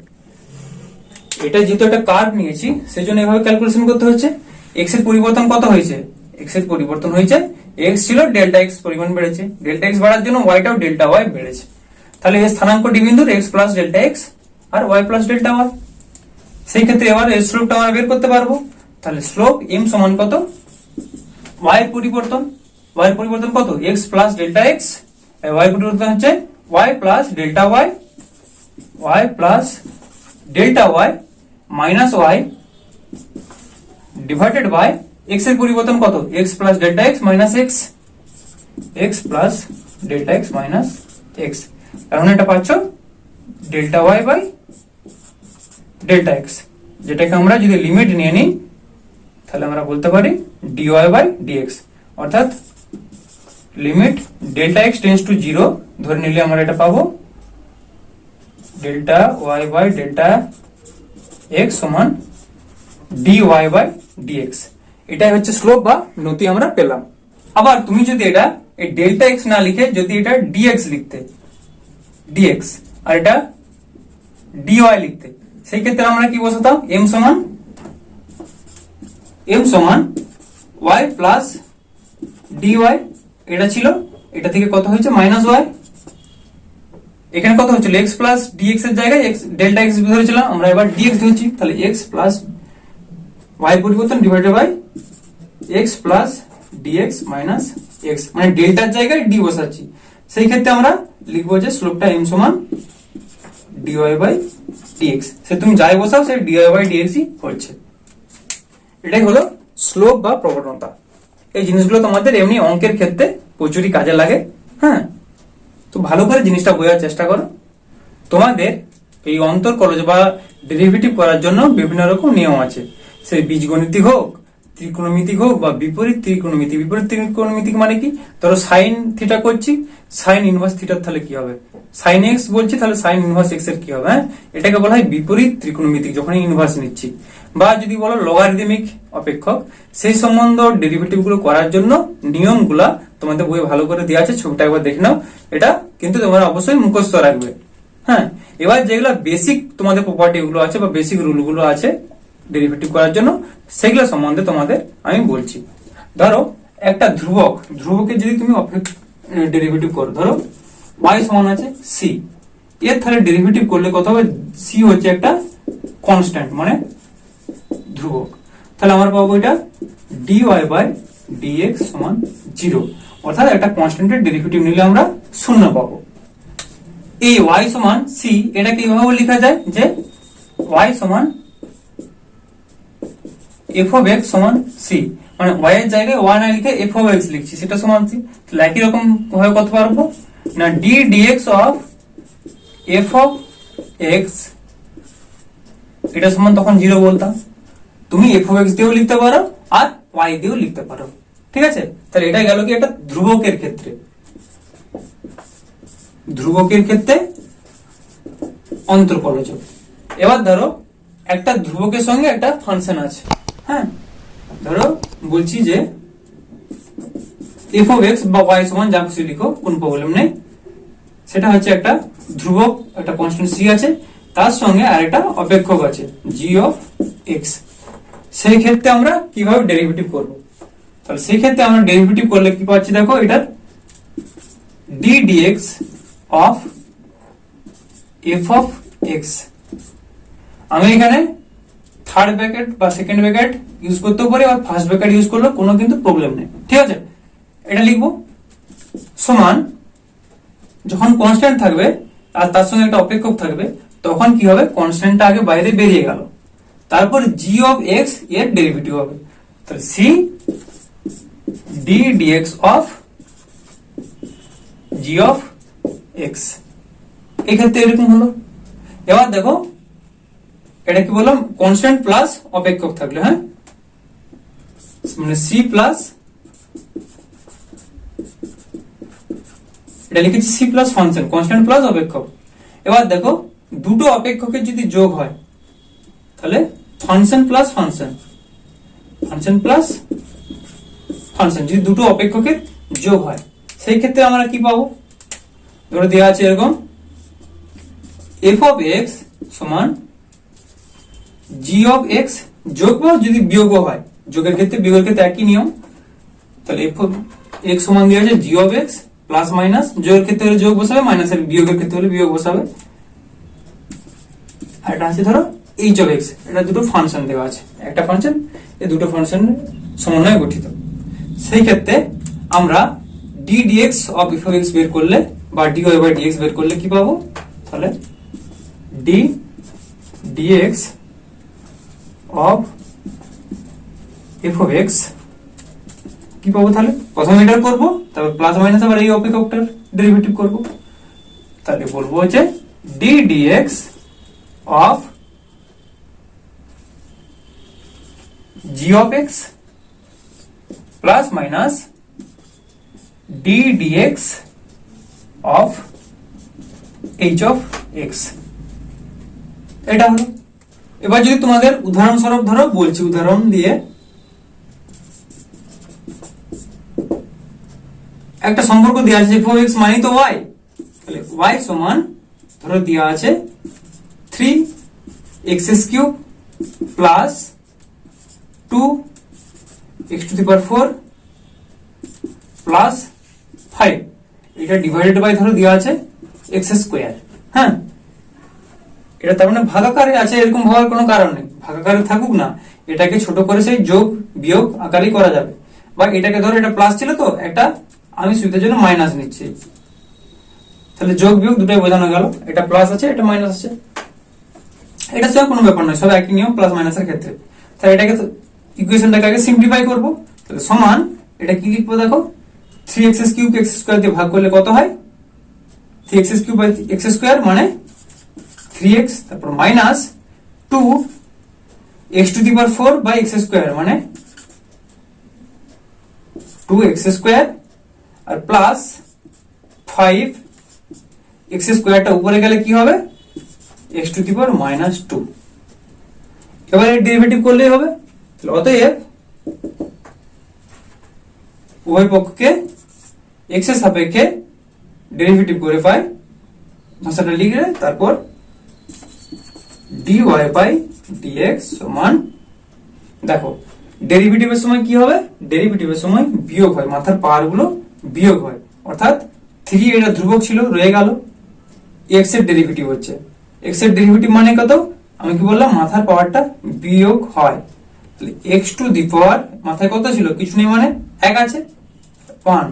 এটা যেহেতু একটা কার্ভ নিয়েছি সেজন্য এভাবে ক্যালকুলেশন করতে হচ্ছে। x এর পরিবর্তন কত হয়েছে, x এর পরিবর্তন হয়েছে, x ছিল ডেল্টা x পরিমাণ বেড়েছে, ডেল্টা x বাড়ার জন্য y টাও ডেল্টা y বেড়েছে। তাহলে এর স্থানাঙ্ক d বিন্দুর x প্লাস ডেল্টা x আর y প্লাস ডেল্টা y। সেই ক্ষেত্রে এবার এর স্লোপটা আমরা বের করতে পারবো। তাহলে স্লোপ m সমান কত, y এর পরিবর্তন, y এর পরিবর্তন কত, x plus delta x, y এর পরিবর্তন হচ্ছে y plus delta y, y plus delta y minus y divided by x এর পরিবর্তন কত, x plus delta x minus x, x plus delta x minus x, কারণ এটা পাচ্ছ delta y by delta x, যেটাকে আমরা যদি লিমিট নিয়ে নিই তাহলে আমরা বলতে পারি dy বাই dx, অর্থাৎ limit delta x tends to 0 ধরে নিলে আমরা এটা পাবো delta y by delta x সমান dy বাই dx। এটাই হচ্ছে স্লোপ বা নতি আমরা পেলাম। আবার তুমি যদি এটা এই ডেল্টা x না লিখে যদি এটা dx লিখতে, dx আর এটা dy লিখতে, সেই ক্ষেত্রে আমরা কি বসাতাম, m সমান y প্লাস dy, এটা ছিল, এটা থেকে কত হয়েছে মাইনাস y, এখানে কত হচ্ছিল x প্লাস dx এর জায়গায় x ডেল্টা x ধরেছিলাম, আমরা এবার dx ধরছি, তাহলে x প্লাস y পরিবর্তন divided by x plus dx minus x, মানে ডেল্টার জায়গায় d বসাচ্ছি। সেই ক্ষেত্রে আমরা লিখবো যে স্লোপটা m সমান dy বাই dx, সে তুমি যাই বসাও সে dy বাই dx ই হচ্ছে। এটাই হলো স্লোপ বা প্রবণতা। এই জিনিসগুলো তোমাদের এমনি অঙ্কের ক্ষেত্রে প্রচুরই কাজে লাগে। হ্যাঁ, তো ভালো করে জিনিসটা বোঝার চেষ্টা করো। তোমাদের এই অন্তর্কলজ বা ডেরিভেটিভ করার জন্য বিভিন্ন রকম নিয়ম আছে, সে বীজগণিতিক হোক, ত্রিকোণমিতিক হোক বা বিপরীত ত্রিকোণমিতি। বিপরীত ত্রিকোণমিতিক মানে কি, ধরো সাইন থিটা করছি, সাইন ইনভার্স থিটার তাহলে কি হবে, সাইন এক্স বলছি তাহলে সাইন ইনভার্স এক্স এর কি হবে। হ্যাঁ, এটাকে বলা হয় বিপরীত ত্রিকোণমিতিক, যখন ইনভার্স নিচ্ছি। বা যদি বলো লগারিদমিক অপেক্ষক, সেই সম্বন্ধ ডেরিভেটিভ গুলো করার জন্য নিয়মগুলা তোমাদের বইয়ে ভালো করে দেওয়া আছে, ছবিটা একবার দেখে নাও। এটা কিন্তু তোমরা অবশ্যই মুখস্থ রাখবে। হ্যাঁ, এবার যেগুলো বেসিক তোমাদের প্রপার্টি গুলো আছে বা বেসিক রুল গুলো আছে ডেরিভেটিভ করার জন্য, সেগুলো সম্বন্ধে তোমাদের আমি বলছি। ধরো একটা ধ্রুবকের যদি তুমি ডেরিভেটিভ করো, ধরো y সমান আছে c, এর তাহলে ডেরিভেটিভ করলে কত হবে, c হচ্ছে একটা কনস্ট্যান্ট মানে ধ্রুবক, তাহলে আমরা পাবো এটা dy বাই dx সমান 0, অর্থাৎ একটা কনস্ট্যান্টের ডেরিভেটিভ নিলে আমরা 0 পাবো। এই y সমান c, এটাকে এইভাবে লেখা যায় যে y সমান f of x সমান c, মানে y এর জায়গায় y না লিখে f of x লিখছি, সেটা সমান c। তাহলে একই রকম ভাবে কত পারবো না, d dx of f of x, এটা সমান তখন 0 বলতাম। তুমি f of x দিয়েও লিখতে পারো আর y দিয়েও লিখতে পারো, ঠিক আছে। তাহলে এটা গেল কি একটা ধ্রুবকের ক্ষেত্রে। ধ্রুবকের ক্ষেত্রে অন্তর্কলজ। এবার ধরো একটা ধ্রুবকের সঙ্গে একটা ফাংশন আছে, হ্যাঁ, ধরো বলছি যে এফ অফ এক্স বা ওয়াই সমান যা খুশি লিখো, কোন প্রবলেম নেই। সেটা হচ্ছে একটা ধ্রুবক, একটা কনস্ট্যান্ট সি আছে, তার সঙ্গে আর একটা অপেক্ষক আছে জি অফ এক্স। সেই ক্ষেত্রে আমরা কিভাবে ডেরিভেটিভ করব? তাহলে সেই ক্ষেত্রে আমরা ডেরিভেটিভ করলে কি পাচ্ছি দেখো, এটা d dx of f of x. আমি এখানে থার্ড ব্র্যাকেট বা সেকেন্ড ব্র্যাকেট ইউজ করতেও পারি, আর ফার্স্ট ব্র্যাকেট ইউজ করলে কোনো কিন্তু প্রবলেম নেই, ঠিক আছে। এটা লিখবো সমান, যখন কনস্ট্যান্ট থাকবে আর তার সঙ্গে একটা অপেক্ষক থাকবে, তখন কি হবে, কনস্ট্যান্টটা আগে বাইরে বেরিয়ে গেল, তারপর জি অফ এক্স এর ডেরিভেটিভ হবে। তাহলে c d dx of g of x. এই ক্ষেত্রে এরকম হলো। এবার দেখো এটা কি বললাম, কনস্ট্যান্ট প্লাস অপেক্ষক থাকলে, হ্যাঁ, মানে সি প্লাস, এটা লিখেছি c plus function, constant plus অপেক্ষক। এবার দেখো দুটো অপেক্ষকের যদি যোগ হয়, তাহলে function plus function, function plus function যদি দুটো অপেক্ষকের যোগ হয়, সেই ক্ষেত্রে আমরা কি পাবো, ধরো দেওয়া আছে এরকম এফ অফ এক্স সমান জি অফ এক্স যোগ বা যদি বিয়োগও হয়, যোগের ক্ষেত্রে বিয়োগের ক্ষেত্রে একই নিয়ম। তাহলে এফ অফ এক্স সমান দেওয়া আছে জি অফ এক্স প্লাস মাইনাস, যোগের ক্ষেত্রে হলে যোগ বসাবে, মাইনাসের বিয়োগের ক্ষেত্রে হলে বিয়োগ বসাবে। আর এটা আছে ধরো এইচ অফ এক্স, এটা দুটো ফাংশন দেওয়া আছে, একটা ফাংশন, এই দুটো ফাংশন সমন্বয়ে গঠিত। সেই ক্ষেত্রে আমরা d dx of f of x বের করলে বা ডি ওয়াই বাই ডিএক্স বের করলে কি পাবো, তাহলে d dx of f of x কি পাবো, তাহলে প্রথমে এটা করবো, তারপর প্লাস মাইনাস আবার এই অপেক্ষকটার ডেরিভেটিভ করব। তাহলে বলবো হচ্ছে d dx of g of x plus minus d dx of h of x. এটা হলো। এবার যদি তোমাদের উদাহরণস্বরূপ ধরো বলছি, উদাহরণ দিয়ে একটা সম্পর্ক দেওয়া আছে, এফ অফ এক্স মানে তো ওয়াই, তাহলে ওয়াই সমান ধরো দেওয়া আছে 3x cube plus 2x to the power 4 plus 5, এটা ডিভাইডেড বাই ধরো দেওয়া আছে x স্কয়ার। হ্যাঁ, এটা তার মানে ভাগাকারে আছে, এরকম হওয়ার কোনো কারণ নেই, ভাগাকারে থাকুক না, এটাকে ছোট করে সেই যোগ বিয়োগ আকারেই করা যাবে। বা এটাকে ধরো এটা প্লাস ছিল তো, একটা আমি সুবিধার জন্য মাইনাস নিচ্ছি, তাহলে যোগ বিয়োগ দুটোই বোঝানো গেল, এটা প্লাস আছে এটা মাইনাস আছে, এটা সব কোনো ব্যাপার নয়, সব একই নিয়ম প্লাস মাইনাসের ক্ষেত্রে। তাহলে এটাকে ইকুয়েশনটাকে আগে সিম্পলিফাই করব, তাহলে সমান এটা কি লিখবো দেখো, 3x কিউব x স্কয়ার দিয়ে ভাগ করলে কত হয়, 3x cube by x square মানে 3x, তারপর minus 2x to the power 4 by x square মানে 2x স্কয়ার, আর প্লাস 5x স্কয়ারটা উপরে গেলে কি হবে, x to the power minus 2। এবার এর ডেরিভেটিভ করলেই হবে। অতএব উভয় পক্ষকে x এর সাপেক্ষে ডেরিভেটিভ করে পাই, ভাষাটা লিখলে তারপর dy বাই dx সমান, দেখো ডেরিভেটিভের সময় কি হবে, ডেরিভেটিভের সময় বিয়োগ হয়, মাথার পাওয়ার গুলো বিয়োগ হয়, অর্থাৎ 3 এটা ধ্রুবক ছিল রয়ে গেল, x এর ডেরিভেটিভ হচ্ছে, x এর ডেরিভেটিভ মানে কত, আমি কি বললাম মাথার পাওয়ারটা বিয়োগ হয়, তাহলে x টু দি পাওয়ার মাথায় কত ছিল, কিছু নেই মানে 1 আছে, 1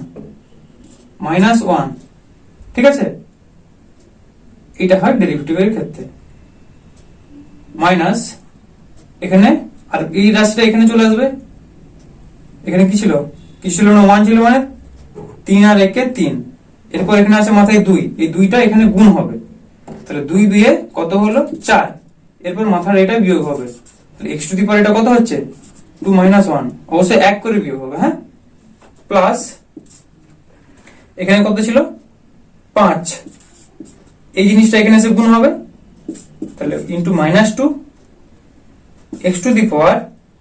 মাইনাস 1, ঠিক আছে, এটা হয় ডেরিভেটিভের ক্ষেত্রে, মাইনাস এখানে, আর এই রাশিটা এখানে চলে আসবে, এখানে কি ছিল, কি ছিল না 1 ছিল মানে 3 আর 1 এর 3, এরপর এখানে আছে মাথায় 2, এই 2টা এখানে গুণ হবে, তাহলে 2 2 কত হলো 4, এরপর মাথার এটা বিয়োগ হবে, তাহলে x টু দি পাওয়ার এটা কত হচ্ছে 2 মাইনাস 1, অবশ্যই 1 করে বিয়োগ হবে, হ্যাঁ, প্লাস এখানে কত ছিল 5, এই জিনিসটা এখানে এসে গুণ হবে, তাহলে ইন্টু -2 x টু দি পাওয়ার,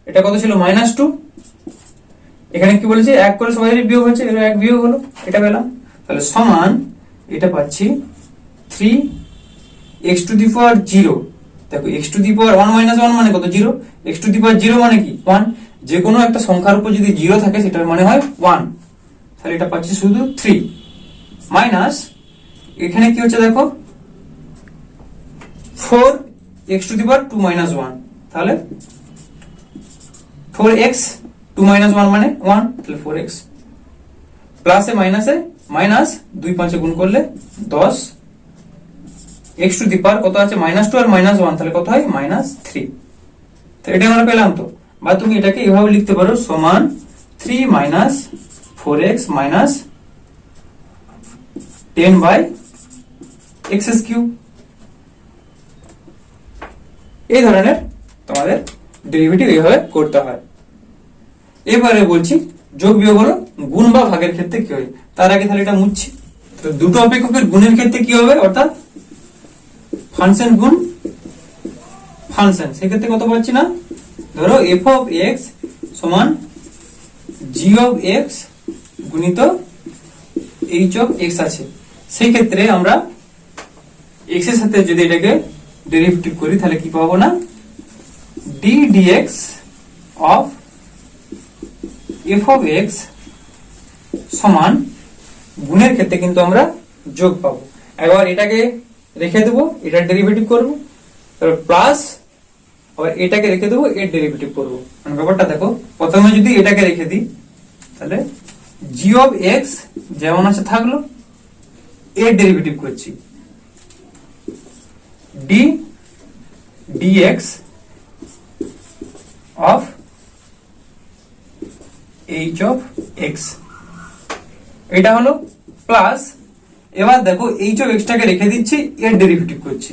এটা কত ছিল -2, এখানে কি বলেছে 1 করে সবাই বিয়োগ হচ্ছে, এর 1 বিয়োগ হলো, এটা পেলাম। তাহলে সমান এটা পাচ্ছি 3 x টু দি পাওয়ার 0। দেখো x টু দি পাওয়ার 1 - 1 মানে কত 0, x টু দি পাওয়ার 0 মানে কি 1, যে কোনো একটা সংখ্যার উপর যদি 0 থাকে সেটার মানে হয় 1, তাহলে এটা পাচ্ছি শুধু 3 মাইনাস এখানে কি হচ্ছে দেখো 4 x টু দি পাওয়ার 2 - 1, তাহলে 4x 2 - 1 মানে 1, তাহলে 4x প্লাসে মাইনাসে মাইনাস 2 5 গুণ করলে 10, x টু দি পাওয়ার কত আছে -2 আর -1, তাহলে কত হয় -3। তো এটা আমরা পেলাম। তো বা তুমি এটাকে এভাবে লিখতে পারো সমান 3 - 4x - 10/x³ এই ধরনের তোমাদের ডেরিভেটিভ এইভাবে করতে হয়। এবারে বলছি যোগ বিয়োগ হলো গুণ বা ভাগের ক্ষেত্রে কি হয়, তার আগে তাহলে এটা মুছছি। তো দুটো অপেক্ষকের গুণের ক্ষেত্রে কি হবে, অর্থাৎ ফাংশন গুণ ফাংশন, সেক্ষেত্রে কত পাচ্ছি না, ধরো f(x) সমান g(x) গুণিত h(x) আছে, সেই ক্ষেত্রে আমরা x এর সাথে যদি এটাকে ডেরিভেটিভ করি তাহলে কি পাবো না, d dx of f(x) সমান গুণের ক্ষেত্রে কিন্তু আমরা যোগ পাবো। একবার এটাকে রেখে দেবো, এটার ডেরিভেটিভ করবো, তারপর প্লাস আবার এটাকে রেখে দেবো, এর ডেরিভেটিভ করবো। মানে ব্যাপারটা দেখো, প্রথমে যদি এটাকে রেখে দিই তাহলে g(x) যেমন আছে থাকলো, এর ডেরিভেটিভ করছি d dx of h(x) এটা হলো প্লাস, এবার দেখো h(x) টাকে রেখে দিচ্ছি, এর ডেরিভেটিভ করছি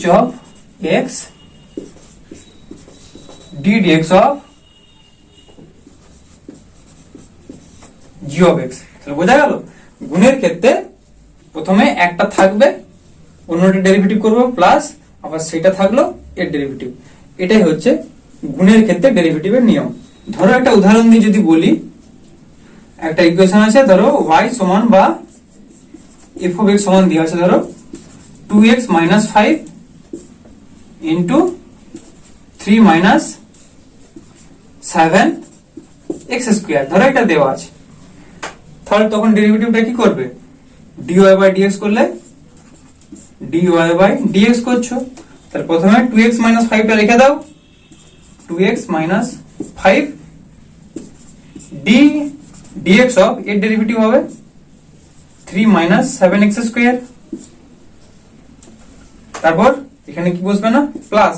h(x) d dx of g(x) তাহলে বোঝা গেল, গুণের ক্ষেত্রে প্রথমে একটা থাকবে, অন্যটা ডেরিভেটিভ করবো, প্লাস আবার সেটা থাকলো এর ডেরিভেটিভ। এটাই হচ্ছে গুণের ক্ষেত্রে ডেরিভেটিভের নিয়ম। ধরো একটা উদাহরণ দিয়ে যদি বলি, একটা ইকুয়েশন আছে, ধরো y সমান বা f(x) সমান দেওয়া আছে ধরো 2x - 5 ইন্টু 3 - 7x², ধরো এটা দেওয়া আছে, তাহলে তখন ডেরিভেটিভটা কি করবে, dy/dx করলে dy/dx করছো, তাহলে প্রথমে 2x - 5 টা রেখে দাও, 2x - 5 d dx of এর ডেরিভেটিভ হবে 3 - 7x², তারপর এখানে কি বসবে না, প্লাস,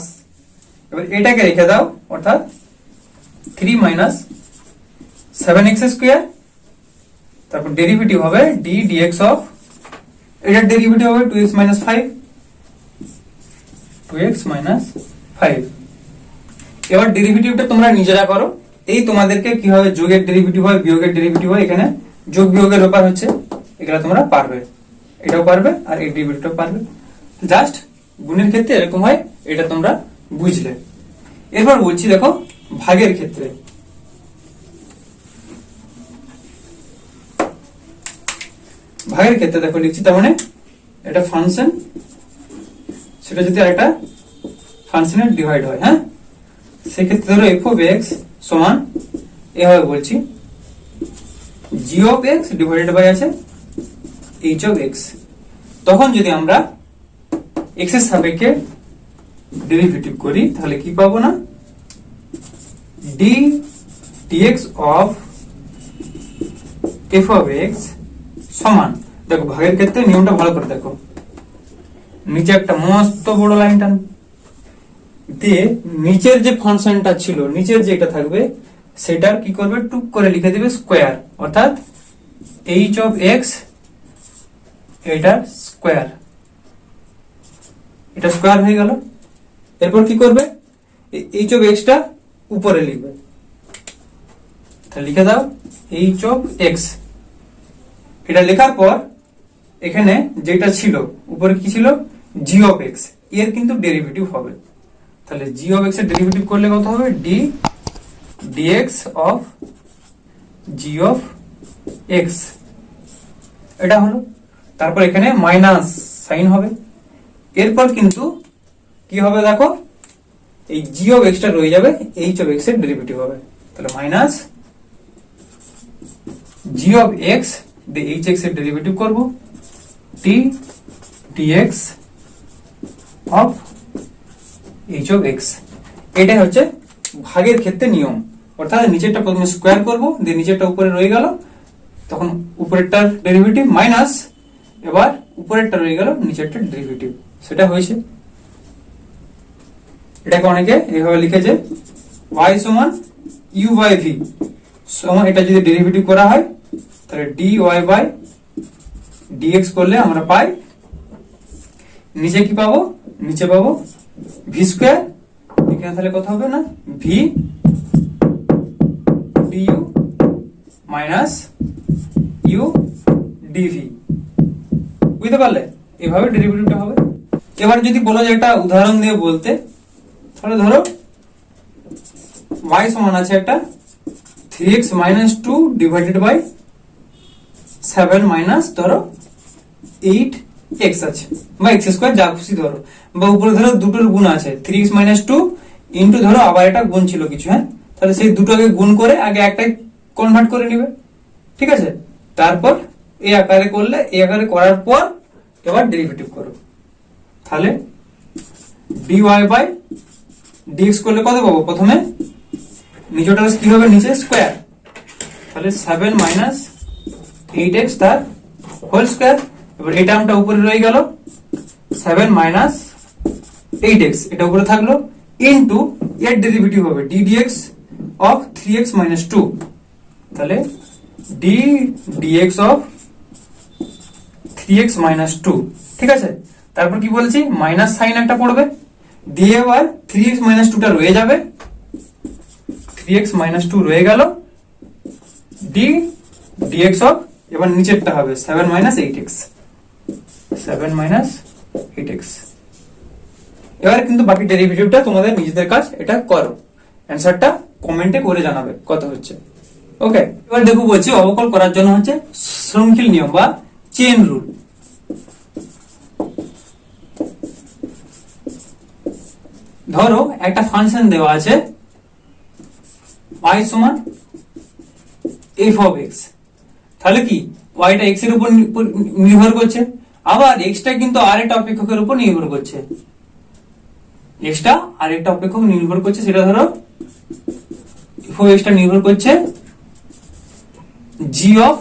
এবার এটাকে রেখে দাও, অর্থাৎ 3 - 7x², তারপর ডেরিভেটিভ হবে d dx of এটার ডেরিভেটিভ হবে 2x - 5, 2x - 5। এবার ডেরিভেটিভটা তোমরা নিজেরা করো, এই তোমাদেরকে কিভাবে যোগের ডেরিভেটিভ হয় বিয়োগের ডেরিভেটিভ হয়, এখানে যোগ বিয়োগের ব্যাপার হচ্ছে, এগুলা তোমরা পারবে, এটাও পারবে আর এই ডেরিভেটিভটাও পারবে। জাস্ট গুণের ক্ষেত্রে এরকম হয়, এটা তোমরা বুঝলে। এরপর বলছি দেখো ভাগের ক্ষেত্রে, ভাগের ক্ষেত্রে দেখো লিখছি, তার মানে এটা ফাংশন, সেটা যদি আরেকটা ফাংশনের ডিভাইড হয়, হ্যাঁ, সেক্ষেত্রে ধরো f(x) সমান এভাবে বলছি g(x) ডিভাইডেড বাই আছে h(x), তখন যদি আমরা x এর সাপেক্ষে ডেরিভেটিভ করি তাহলে কি পাবো না, d dx of f(x) সমান, দেখো ভাগের ক্ষেত্রে নিয়মটা ভালো করে দেখো, নিচে একটা মস্ত বড় লাইন টান দিয়ে নিচের যে ফাংশনটা ছিল, নিচের যেটা থাকবে সেটার কি করবে, টুক করে লিখে দিবে স্কোয়ার, অর্থাৎ h(x) এটার স্কোয়ার, এটা স্কোয়ার হয়ে গেল। এরপর কি করবে, h(x) টা উপরে লিখবে, তাহলে লিখে দাও h(x), এটা লেখার পর এখানে যেটা ছিল উপরে কি ছিল জি অফ এক্স, এর কিন্তু ডেরিভেটিভ হবে। তাহলে জি অফ এক্স এর ডেরিভেটিভ করলে কত হবে, d dx of g of x, এটা হলো। তারপর এখানে মাইনাস সাইন হবে। এরপর কিন্তু কি হবে দেখো, এই জি অফ এক্সটা রয়ে যাবে, এইচ অফ এক্স এর ডেরিভেটিভ হবে। তাহলে মাইনাস জি অফ এক্স দিয়ে এইচ এক্স এর ডেরিভেটিভ করব, d dx of h of x. এটাই হচ্ছে ভাগের ক্ষেত্রে নিয়ম। অর্থাৎ নিচেরটা প্রথমে স্কোয়ার করব, দিয়ে নিচেরটা উপরে রয়ে গেল, তখন উপরেরটার ডেরিভেটিভ মাইনাস, এবার উপরেরটা রয়ে গেল নিচেরটার ডেরিভেটিভ, সেটা হয়েছে। এটাকে অনেকে এইভাবে লিখেছে y সমান u বাই v সমান, এটা যদি ডেরিভেটিভ করা হয় তাহলে dy বাই dx করলে আমরা পাই, নিচে কি পাবো, নিচে পাবো v স্কয়ার, এখানে তাহলে কত হবে না v du minus u dv। বুঝতে পারলে, এভাবে ডেরিভেটিভটা হবে। এবার যদি বলো যে একটা উদাহরণ দিয়ে বলতে, তাহলে ধরো y সমান আছে একটা 3x minus 2 divided by 7 minus ধরো 8x আছে, বা x স্কয়ার যা খুশি ধরো, বা উপরে ধরো দুটোর গুণ আছে 3x মাইনাস 2 ইন্টু ধরো আবার এটা গুণ ছিল কিছু, হ্যাঁ, তাহলে সেই দুটোকে গুণ করে আগে একটাই কনভার্ট করে নিবে, ঠিক আছে। তারপর এই আকারে করলে, এই আকারে করার পর এবার ডেরিভেটিভ করো, তাহলে dy বাই dx করলে কত পাবো, প্রথমে নিচেটা কি হবে, নিচে স্কয়ার, তাহলে 7 মাইনাস 8x তার হোল স্কয়ার। এবার এই টার্মটা উপরে রয়ে গেল 7 মাইনাস 8x, এটা উপরে থাকলো, ইনটু এর ডেরিভেটিভ হবে d dx of 3x minus 2, তাহলে d dx of 3x minus 2, ঠিক আছে। তারপর কি বলছি, মাইনাস সাইন একটা পড়বে, দিয়ে এবার 3x মাইনাস 2টা রয়ে যাবে, 3x মাইনাস 2 রয়ে গেল, d dx অফ, এবার নিচেরটা হবে 7 মাইনাস 8x, 7 মাইনাস 8x। এবার কিন্তু বাকি ডেরিভেটিভটা তোমাদের নিজেদের কাজ, এটা করো, অ্যানসারটা কমেন্টে করে জানাবে কত হচ্ছে। ওকে, এবার দেখো বলছি অবকল করার জন্য হচ্ছে শৃঙ্খল নিয়ম বা চেন রুল। ধরো একটা ফাংশন দেওয়া আছে y সমান f of x, তাহলে কি y টা x এর উপর নির্ভর করছে, আবার x টা কিন্তু আরেকটা অপেক্ষকের উপর নির্ভর করছে, x টা আরেকটা অপেক্ষক নির্ভর করছে, সেটা ধরো f of x টা নির্ভর করছে g of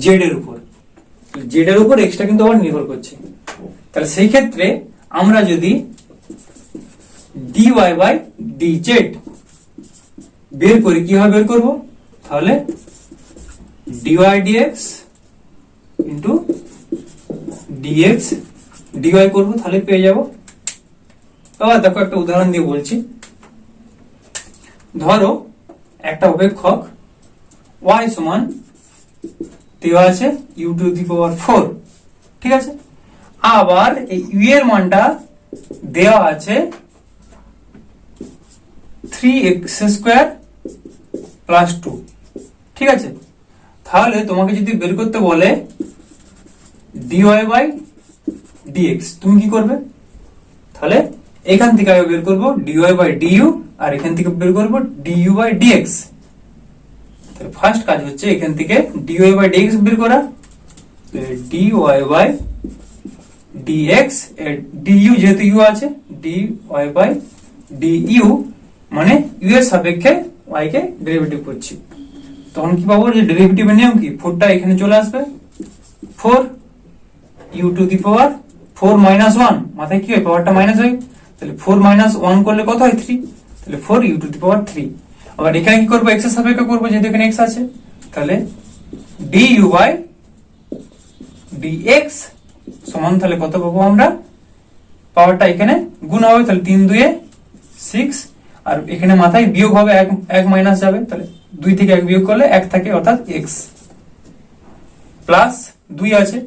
z এর উপর, z এর উপর x টা কিন্তু আবার নির্ভর করছে। তাহলে সেই ক্ষেত্রে আমরা যদি dy বাই dz বের করি, কিভাবে বের করব, তাহলে dy dx into dx dy করব, তাহলে পেয়ে যাব। আবার দেখো একটা উদাহরণ দিয়ে বলছি, ধরো একটা অপেক্ষক y সমান দেওয়া আছে u টু দি পাওয়ার 4, ঠিক আছে। আবার এই u এর মানটা দেওয়া আছে 3x স্কয়ার প্লাস 2, ঠিক আছে। তাহলে তোমাকে যদি বের করতে বলে dy বাই dx, তুমি কি করবে, তাহলে এখান থেকে আগে বের করব dy বাই du, আর এখান থেকে বের করব du বাই dx। তাহলে ফার্স্ট কাজ হচ্ছে এখান থেকে dy বাই dx বের করা, dy বাই dx du যেহেতু u আছে, dy বাই du মানে u এর সাপেক্ষে y কে ডেরিভেটিভ করছি, তখন কি পাবো, যে ডেরিভেটিভের নিয়ম কি, 4টা এখানে চলে আসবে, 4 u two the power 4 minus 1, মাথায় কি হয়, পাওয়ারটা মাইনাস হয়, তাহলে 4 মাইনাস 1 করলে কত হয় 3, তাহলে 4 u টু দি পাওয়ার 3। আবার এখানে কি করব, x এর সাপেক্ষে করব, যেহেতু এখানে x আছে, তাহলে du বাই dx সমান, তাহলে কত পাবো আমরা, পাওয়ারটা এখানে গুণ হবে, তাহলে 3 2 এ 6, আর এখানে মাথায় বিয়োগ হবে, এক মাইনাস যাবে, তাহলে 2 থেকে 1 বিয়োগ করলে 1 থাকে, অর্থাৎ x প্লাস 2 আছে,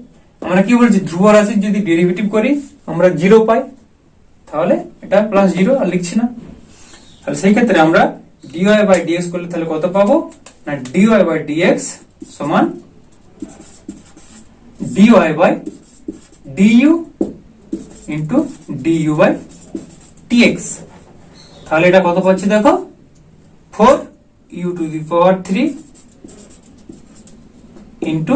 আমরা কি বলছি, ধ্রুব রাশির যদি ডেরিভেটিভ করি আমরা 0 পাই, তাহলে এটা +0 আর লিখছি না। তাহলে সেই ক্ষেত্রে আমরা dy বাই dx করলে তাহলে কত পাবো না, dy বাই dx সমান dy by du into du by dx। তাহলে এটা কত পাচ্ছি দেখো, 4u two the power 3 into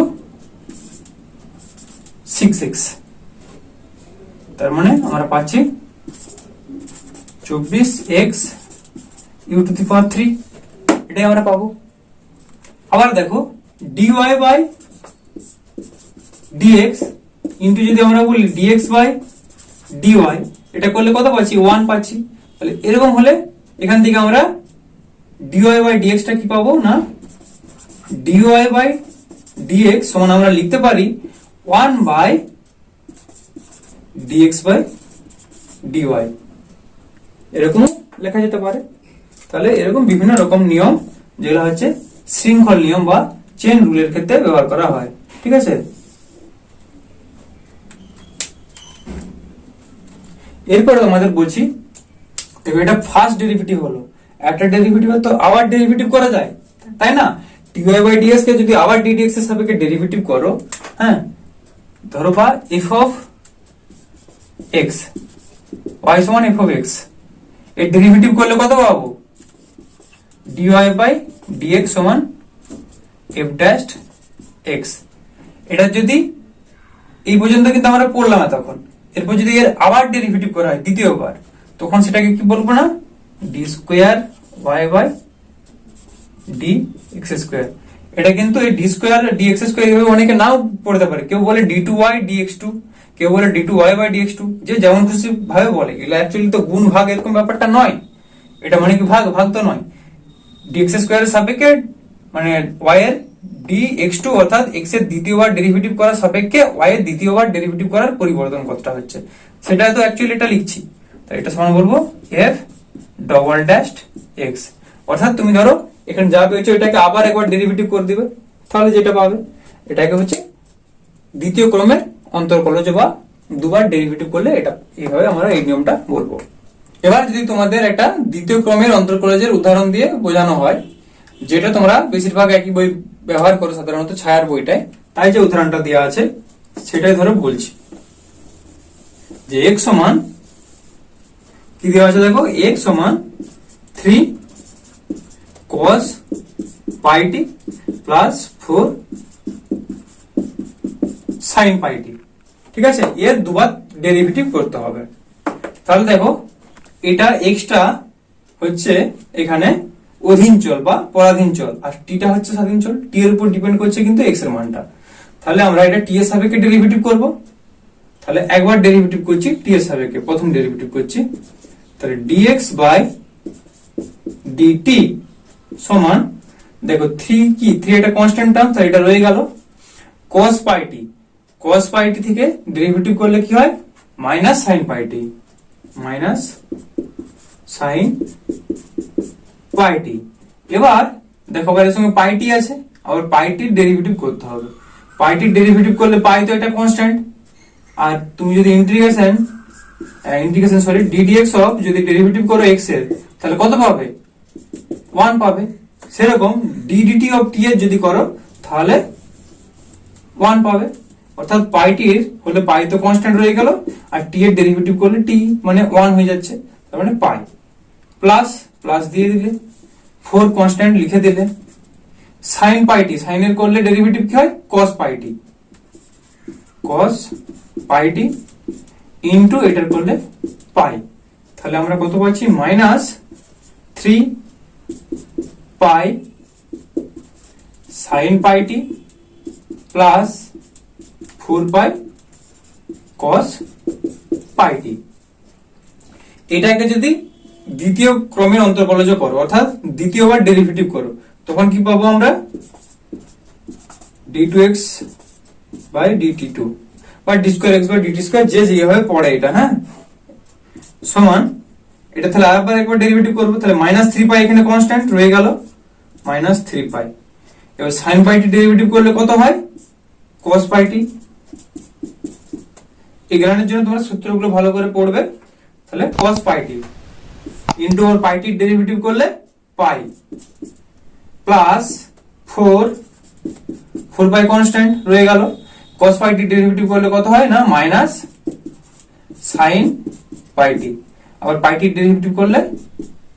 6x। তার মানে আমরা পাচ্ছি 24x u টু দি পাওয়ার 3, এটাই আমরা পাবো। আবার দেখো dy বাই dx ইন্টু যদি আমরা বলি dx বাই dy, এটা করলে কত পাচ্ছি, 1 পাচ্ছি। তাহলে এরকম হলে এখান থেকে আমরা dy বাই dx টা কি পাবো না, dy বাই dx সমান আমরা লিখতে পারি 1 বাই dx বাই dy, এরকম লেখা যেতে পারে। তাহলে এরকম বিভিন্ন রকম নিয়ম যেগুলো হচ্ছে শৃঙ্খল নিয়ম বা চেন রুলের ক্ষেত্রে ব্যবহার করা হয়, ঠিক আছে। এরপরে আমাদের বলছি, দেখো এটা ফার্স্ট ডেরিভেটিভ হলো, একটা ডেরিভেটিভ তো আবার ডেরিভেটিভ করা যায়, তাই না। dy বাই dx কে যদি আবার ddx এর সাপেক্ষে ডেরিভেটিভ করো, হ্যাঁ, ধরো বা f অফ x, y সমান f অফ x, এর ডেরিভেটিভ করলে কত পাবো, dy বাই dx সমান f ড্যাশ x। এটা যদি এই পর্যন্ত কিন্তু আমরা পড়লাম না, তখন এরপর যদি এর আবার ডেরিভেটিভ করা হয় দ্বিতীয়বার, তখন সেটাকে কি বলবো না, d square y by dx square. এটা কিন্তু এই d স্কয়ার dx স্কয়ার এইভাবে অনেকে নাও পড়তে পারে, কেউ বলে d2y dx2, কেউ বলে d2y বাই dx2, যে যেমন খুশি ভাবে বলে। এগুলো অ্যাকচুয়ালি তো গুণ ভাগ এরকম ব্যাপারটা নয়, এটা মানে কি ভাগ ভাগ তো নয়। dx স্কয়ারের সাপেক্ষে মানে y এর dx2 অর্থাৎ x এর দ্বিতীয়বার ডেরিভেটিভ করার সাপেক্ষে y এর দ্বিতীয়বার ডেরিভেটিভ করার পরিবর্তন কতটা হচ্ছে সেটা তো অ্যাকচুয়ালি এটা লিখছি। তাই এটা সমান বলবো f ডবল ড্যাশ x, অর্থাৎ তুমি ধরো এখানে যা পেয়েছো এটাকে আবার একবার ডেরিভেটিভ করে দিবে, তাহলে যেটা পাবে এটাকে হচ্ছে দ্বিতীয় ক্রমের অন্তর্কলজ বা দুবার ডেরিভেটিভ করলে এটা এইভাবে আমরা এই নিয়মটা বলবো। এবার যদি তোমাদের একটা দ্বিতীয় ক্রমের অন্তর্কলজের উদাহরণ দিয়ে বোঝানো হয়, যেটা তোমরা বেশিরভাগ একই বই ব্যবহার করো সাধারণত ছায়ার বইটায়, তাই যে উদাহরণটা দেওয়া আছে সেটাই ধরো বলছি যে x সমান কি দেওয়া আছে দেখো, x সমান 3 cos pi t plus 4 sin pi t, ঠিক আছে। এর দুবার ডেরিভেটিভ করতে হবে। তাহলে দেখো এটা x টা হচ্ছে এখানে অধীন চল বা পরাধীন চল, আর t টা হচ্ছে স্বাধীন চল, t এর উপর ডিপেন্ড করছে কিন্তু x এর মানটা। তাহলে আমরা এটা t এর সাপেক্ষে ডেরিভেটিভ করব। তাহলে একবার ডেরিভেটিভ করছি t এর সাপেক্ষে, প্রথম ডেরিভেটিভ করছি, তাহলে dx বাই dt সমান দেখো 3 কি 3 এটা কনস্ট্যান্ট টার্ম, তাই এটা রয়ে গেল cos pi t, cos pi t থেকে ডেরিভেটিভ করলে কি হয়, minus sin pi t, minus sin pi t। এবার দেখো এর সঙ্গে pi t আছে, আবার pi t ডেরিভেটিভ করতে হবে। pi t ডেরিভেটিভ করলে pi তো এটা কনস্ট্যান্ট, আর তুমি যদি ইন্টিগ্রেশন ddx অফ যদি ডেরিভেটিভ করো x এর, তাহলে কত পাবে, 1 পাবে। সেরকম ddt অফ t এর যদি করো তাহলে 1 পাবে, অর্থাৎ পাই টি এর হলে পাই তো কনস্ট্যান্ট রয়ে গেল, আর টি এর ডেরিভেটিভ করলে টি মানে 1 হয়ে যাচ্ছে, তার মানে পাই প্লাস প্লাস দিয়ে দিলে 4 কনস্ট্যান্ট লিখে দিলে sin পাই টি, sin এর করলে ডেরিভেটিভ কি হয়, cos পাই টি, cos পাই টি ইনটু এটার করলে পাই। তাহলে আমরা কত পাচ্ছি, মাইনাস 3 পাই sin পাই টি প্লাস 4 পাই cos পাই টি। এটাকে যদি দ্বিতীয় ক্রমের অন্তর্কলজ করো, অর্থাৎ দ্বিতীয়বার ডেরিভেটিভ করো, তখন কি পাবো আমরা, d2x বাই dt2 বা d2x বাই dt2 যে যেভাবে পড়ে এটা, হ্যাঁ, সমান এটা। তাহলে আবার একবার ডেরিভেটিভ করব, তাহলে মাইনাস 3 পাই এখানে কনস্ট্যান্ট রয়ে গেল, মাইনাস 3 পাই। এবার sin পাই টি ডেরিভেটিভ করলে কত হয়, cos পাই টি এই গ্রানের জন্য তোমরা সূত্রগুলো ভালো করে পড়বে। তাহলে cos পাই টি ইন্টু ওর পাই টির ডেরিভেটিভ করলে পাই প্লাস 4 পাই কনস্ট্যান্ট রয়ে গেল। cos পাই টির ডেরিভেটিভ করলে কত হয় না মাইনাস sin পাই টি, আবার পাই টির ডেরিভেটিভ করলে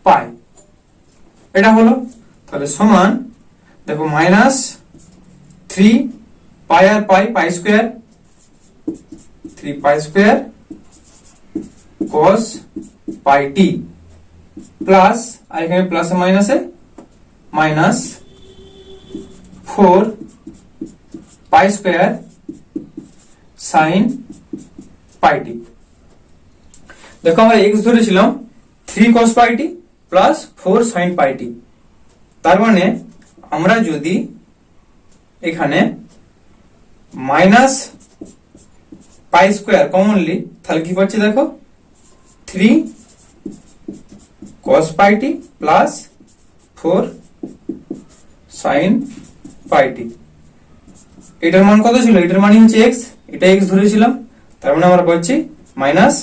পাই। এটা হলো। তাহলে সমান দেখো মাইনাস 3 পাই আর pi, pi square 3 pi square cos pi t plus, আর এখানে প্লাসে মাইনাসে minus 4 pi square sin pi t. দেখো আমরা x ধরেছিলাম 3 cos pi t plus 4 sin pi t. তার মানে আমরা যদি এখানে মাইনাস পাই স্কয়ার কমনলি, তাহলে কি পাচ্ছি দেখো 3 cos pi t plus 4 sin pi টি। এটার মান কত ছিল? এটার মান হচ্ছে x, এটা x ধরেছিলাম, তার মানে আমরা পাচ্ছি মাইনাস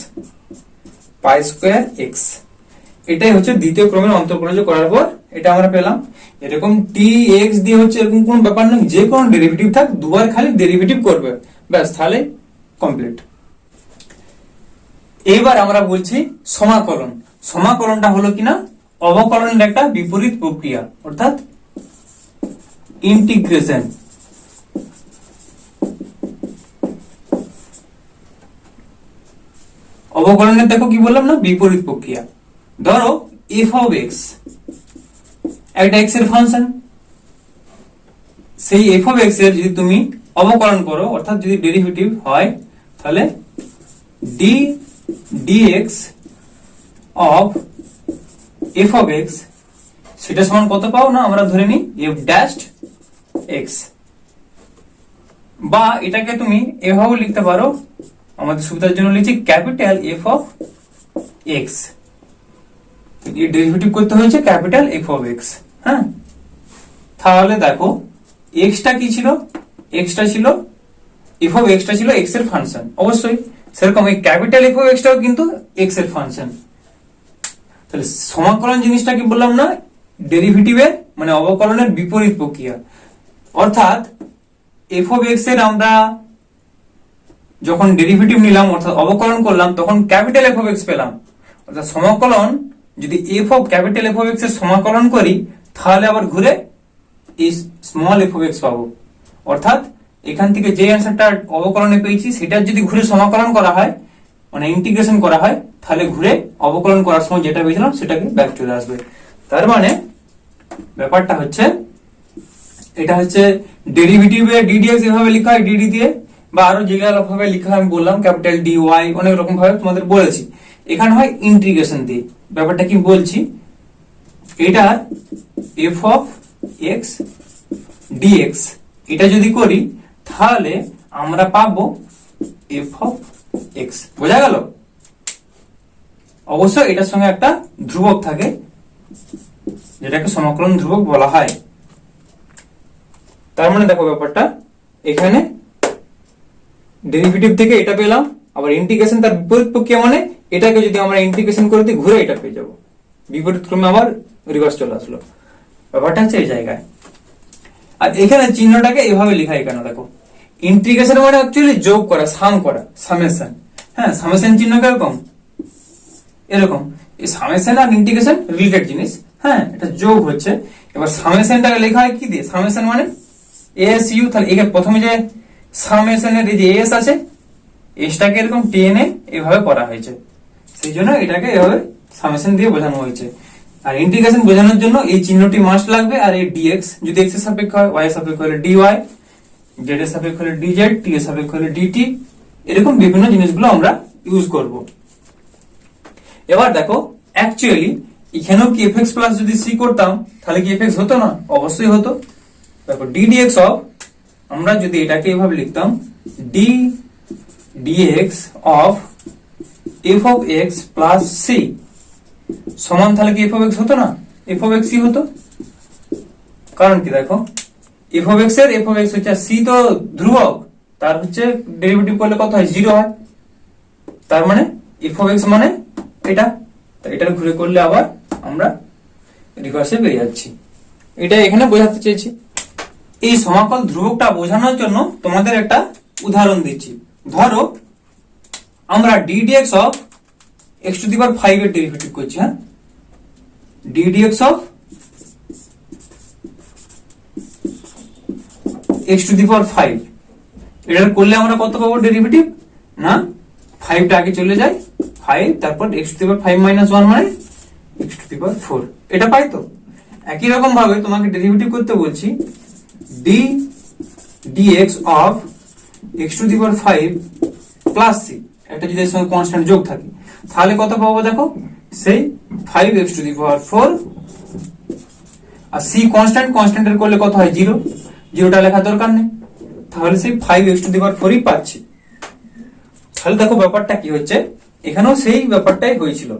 পাই স্কয়ার x। এটাই হচ্ছে দ্বিতীয় ক্রমের অন্তর্কলজ করার পর এটা আমরা পেলাম। এরকম টি এক্স দিয়ে হচ্ছে এরকম কোন ব্যাপার নয়, যে কোনো ডেরিভেটিভ থাক দুবার খালি ডেরিভেটিভ করবে, ব্যাস তাহলে কমপ্লিট। এইবার আমরা বলছি সমাকলন। সমাকলনটা হলো কিনা অবকলনের একটা বিপরীত প্রক্রিয়া, অর্থাৎ ইন্টিগ্রেশন। অবকলনের দেখো কি বললাম না, বিপরীত প্রক্রিয়া। ধরো এফ অফ এক্স একটা এক্স এর ফাংশন, সেই এফ অফ এক্স এর যদি তুমি অবকলন করো অর্থাৎ যদি ডেরিভেটিভ হয়, তাহলে d dx of f of x সেটা সমান কত পাও না, আমরা ধরে নিই এফ ড্যাশড এক্স। বা এটাকে তুমি এভাবে লিখতে পারো, আমাদের সুবিধার জন্য লিখছি ক্যাপিটাল এফ অফ এক্স। এই ডেরিভেটিভ করতে হয়েছে ক্যাপিটাল এফ অফ এক্স। হ্যাঁ, তাহলে দেখো এক্সটা কি ছিল, এক্সটা ছিল এফ অফ এক্সটা ছিল এক্স এর ফাংশন, অবশ্যই সেরকম এই ক্যাপিটাল এফ অফ এক্সটাও কিন্তু এক্স এর ফাংশন। তাহলে সমাকলন জিনিসটা কি বললাম না, ডেরিভেটিভের মানে অবকলনের বিপরীত প্রক্রিয়া। অর্থাৎ এফ অফ এক্স এর আমরা যখন ডেরিভেটিভ নিলাম অর্থাৎ অবকলন করলাম তখন ক্যাপিটাল এফ অফ এক্স পেলাম। অর্থাৎ সমাকলন যদি F of capital F of x এর সমাকলন করি তাহলে আবার ঘুরে এই স্মল এফ অফ এক্স পাবো। অর্থাৎ এখান থেকে যে অ্যান্সারটা অবকলনে পেয়েছি সেটার যদি ঘুরে সমাকলন করা হয় মানে ইন্টিগ্রেশন করা হয়, তাহলে ঘুরে অবকলন করার সময় যেটা পেয়েছিলাম সেটাকে ব্যাক চলে আসবে। তার মানে ব্যাপারটা হচ্ছে এটা হচ্ছে ডেরিভেটিভে ডিডিএক্স এভাবে লেখা হয় ডিডি দিয়ে, বা আরো যেগুলো ভাবে লেখা আমি বললাম ক্যাপিটাল ডি ওয়াই অনেক রকম ভাবে তোমাদের বলেছি। এখানে হয় ইন্টিগ্রেশন দিয়ে। ব্যাপারটা কি বলছি, এটা এফ অফ এক্স ডিএক্স এটা যদি করি তাহলে আমরা পাবো এফ অফ এক্স। বোঝা গেল? অবশ্যই এটার সঙ্গে একটা ধ্রুবক থাকে যেটাকে সমাকলন ধ্রুবক বলা হয়। তার মানে দেখো ব্যাপারটা এখানে ডেরিভেটিভ থেকে এটা পেলাম, আবার ইন্টিগ্রেশন তার বিপরীত প্রক্রিয়া মানে এটাকে যদি আমরা ইন্টিগ্রেশন করে দিই ঘুরে এটা পেয়ে যাবো, বিপরীত ক্রমে আবার রিভার্স চলে আসলো। ব্যাপারটা হচ্ছে এই জায়গায়। আর এখানে চিহ্নটাকে এভাবে লেখা, এখানে দেখো ইন্টিগ্রেশন মানে অ্যাকচুয়ালি যোগ করা, সাম করা, সামেশন। হ্যাঁ, সামেশন চিহ্ন কিরকম, এরকম। এই সামেশন আর ইন্টিগ্রেশন রিলেটেড জিনিস। হ্যাঁ, এটা যোগ হচ্ছে। এবার সামেশনটাকে লেখা হয় কি দিয়ে, সামেশন মানে এস ইউ। তাহলে এখানে প্রথমে যে সামেশনের এই যে এস আছে, এসটাকে এরকম টেনে এভাবে করা হয়েছে, সেই জন্য এটাকে এভাবে সামেশন দিয়ে বোঝানো হয়েছে। আর ইন্টিগ্রেশন বোঝানোর জন্য এই চিহ্নটি মাস্ট লাগবে। আর এই ডিএক্স যদি এক্স এর সাপেক্ষ হয়, ওয়াই এর সাপেক্ষ হলে ডিওয়াই, জেড এর সাপেক্ষ হলে ডিজেড, টি এর সাপেক্ষ হলে ডিটি, এরকম বিভিন্ন জিনিসগুলো আমরা ইউজ করব। এবার দেখো অ্যাকচুয়ালি এখানেও কি এফ এক্স প্লাস যদি সি করতাম তাহলে কি এফ এক্স হতো না? অবশ্যই হতো। দেখো ডি ডিএক্স অফ, আমরা যদি এটাকে এভাবে লিখতাম d dx of f of x plus c সমান, তাহলে কি এফ অফ এক্স হতো না? এফ অফ এক্স সি হতো। কারণ কি দেখো এফ অফ এক্স এর এফ অফ এক্স হচ্ছে সি তো ধ্রুবক, তার হচ্ছে ডেরিভেটিভ করলে কত হয়, জিরো হয়। তার মানে এফ অফ এক্স মানে এটা, এটার ঘুরে করলে আবার আমরা রিভার্সে বেরিয়ে যাচ্ছি। এটা এখানে বোঝাতে চেয়েছি। এই সমাকল ধ্রুবকটা বোঝানোর জন্য তোমাদের একটা উদাহরণ দিচ্ছি। ধরো আমরা d dx of x to the power 5 এর ডেরিভেটিভ করছি। হ্যাঁ, d dx of x to the power 5, এটা করলে আমরা কত পাবো ডেরিভেটিভ? না, 5 টা আগে চলে যায়, 5 তারপর x to the power 5 minus 1 মানে x টু দি পাওয়ার 4, এটা পাই তো। একই রকম ভাবে তোমাকে ডেরিভেটিভ করতে বলছি d dx of x to the power 5 plus c, একটা যদি এর সঙ্গে কনস্ট্যান্ট যোগ থাকে তাহলে কত পাবো দেখো, সেই 5x টু দি পাওয়ার 4 আর c কনস্ট্যান্ট, কনস্ট্যান্টের করলে কত হয় 0, জিরোটা লেখার দরকার নেই, তাহলে সেই 5x টু দি পাওয়ার 4ই পাচ্ছি। তাহলে দেখো ব্যাপারটা কি হচ্ছে, এখানেও সেই ব্যাপারটাই হয়েছিল।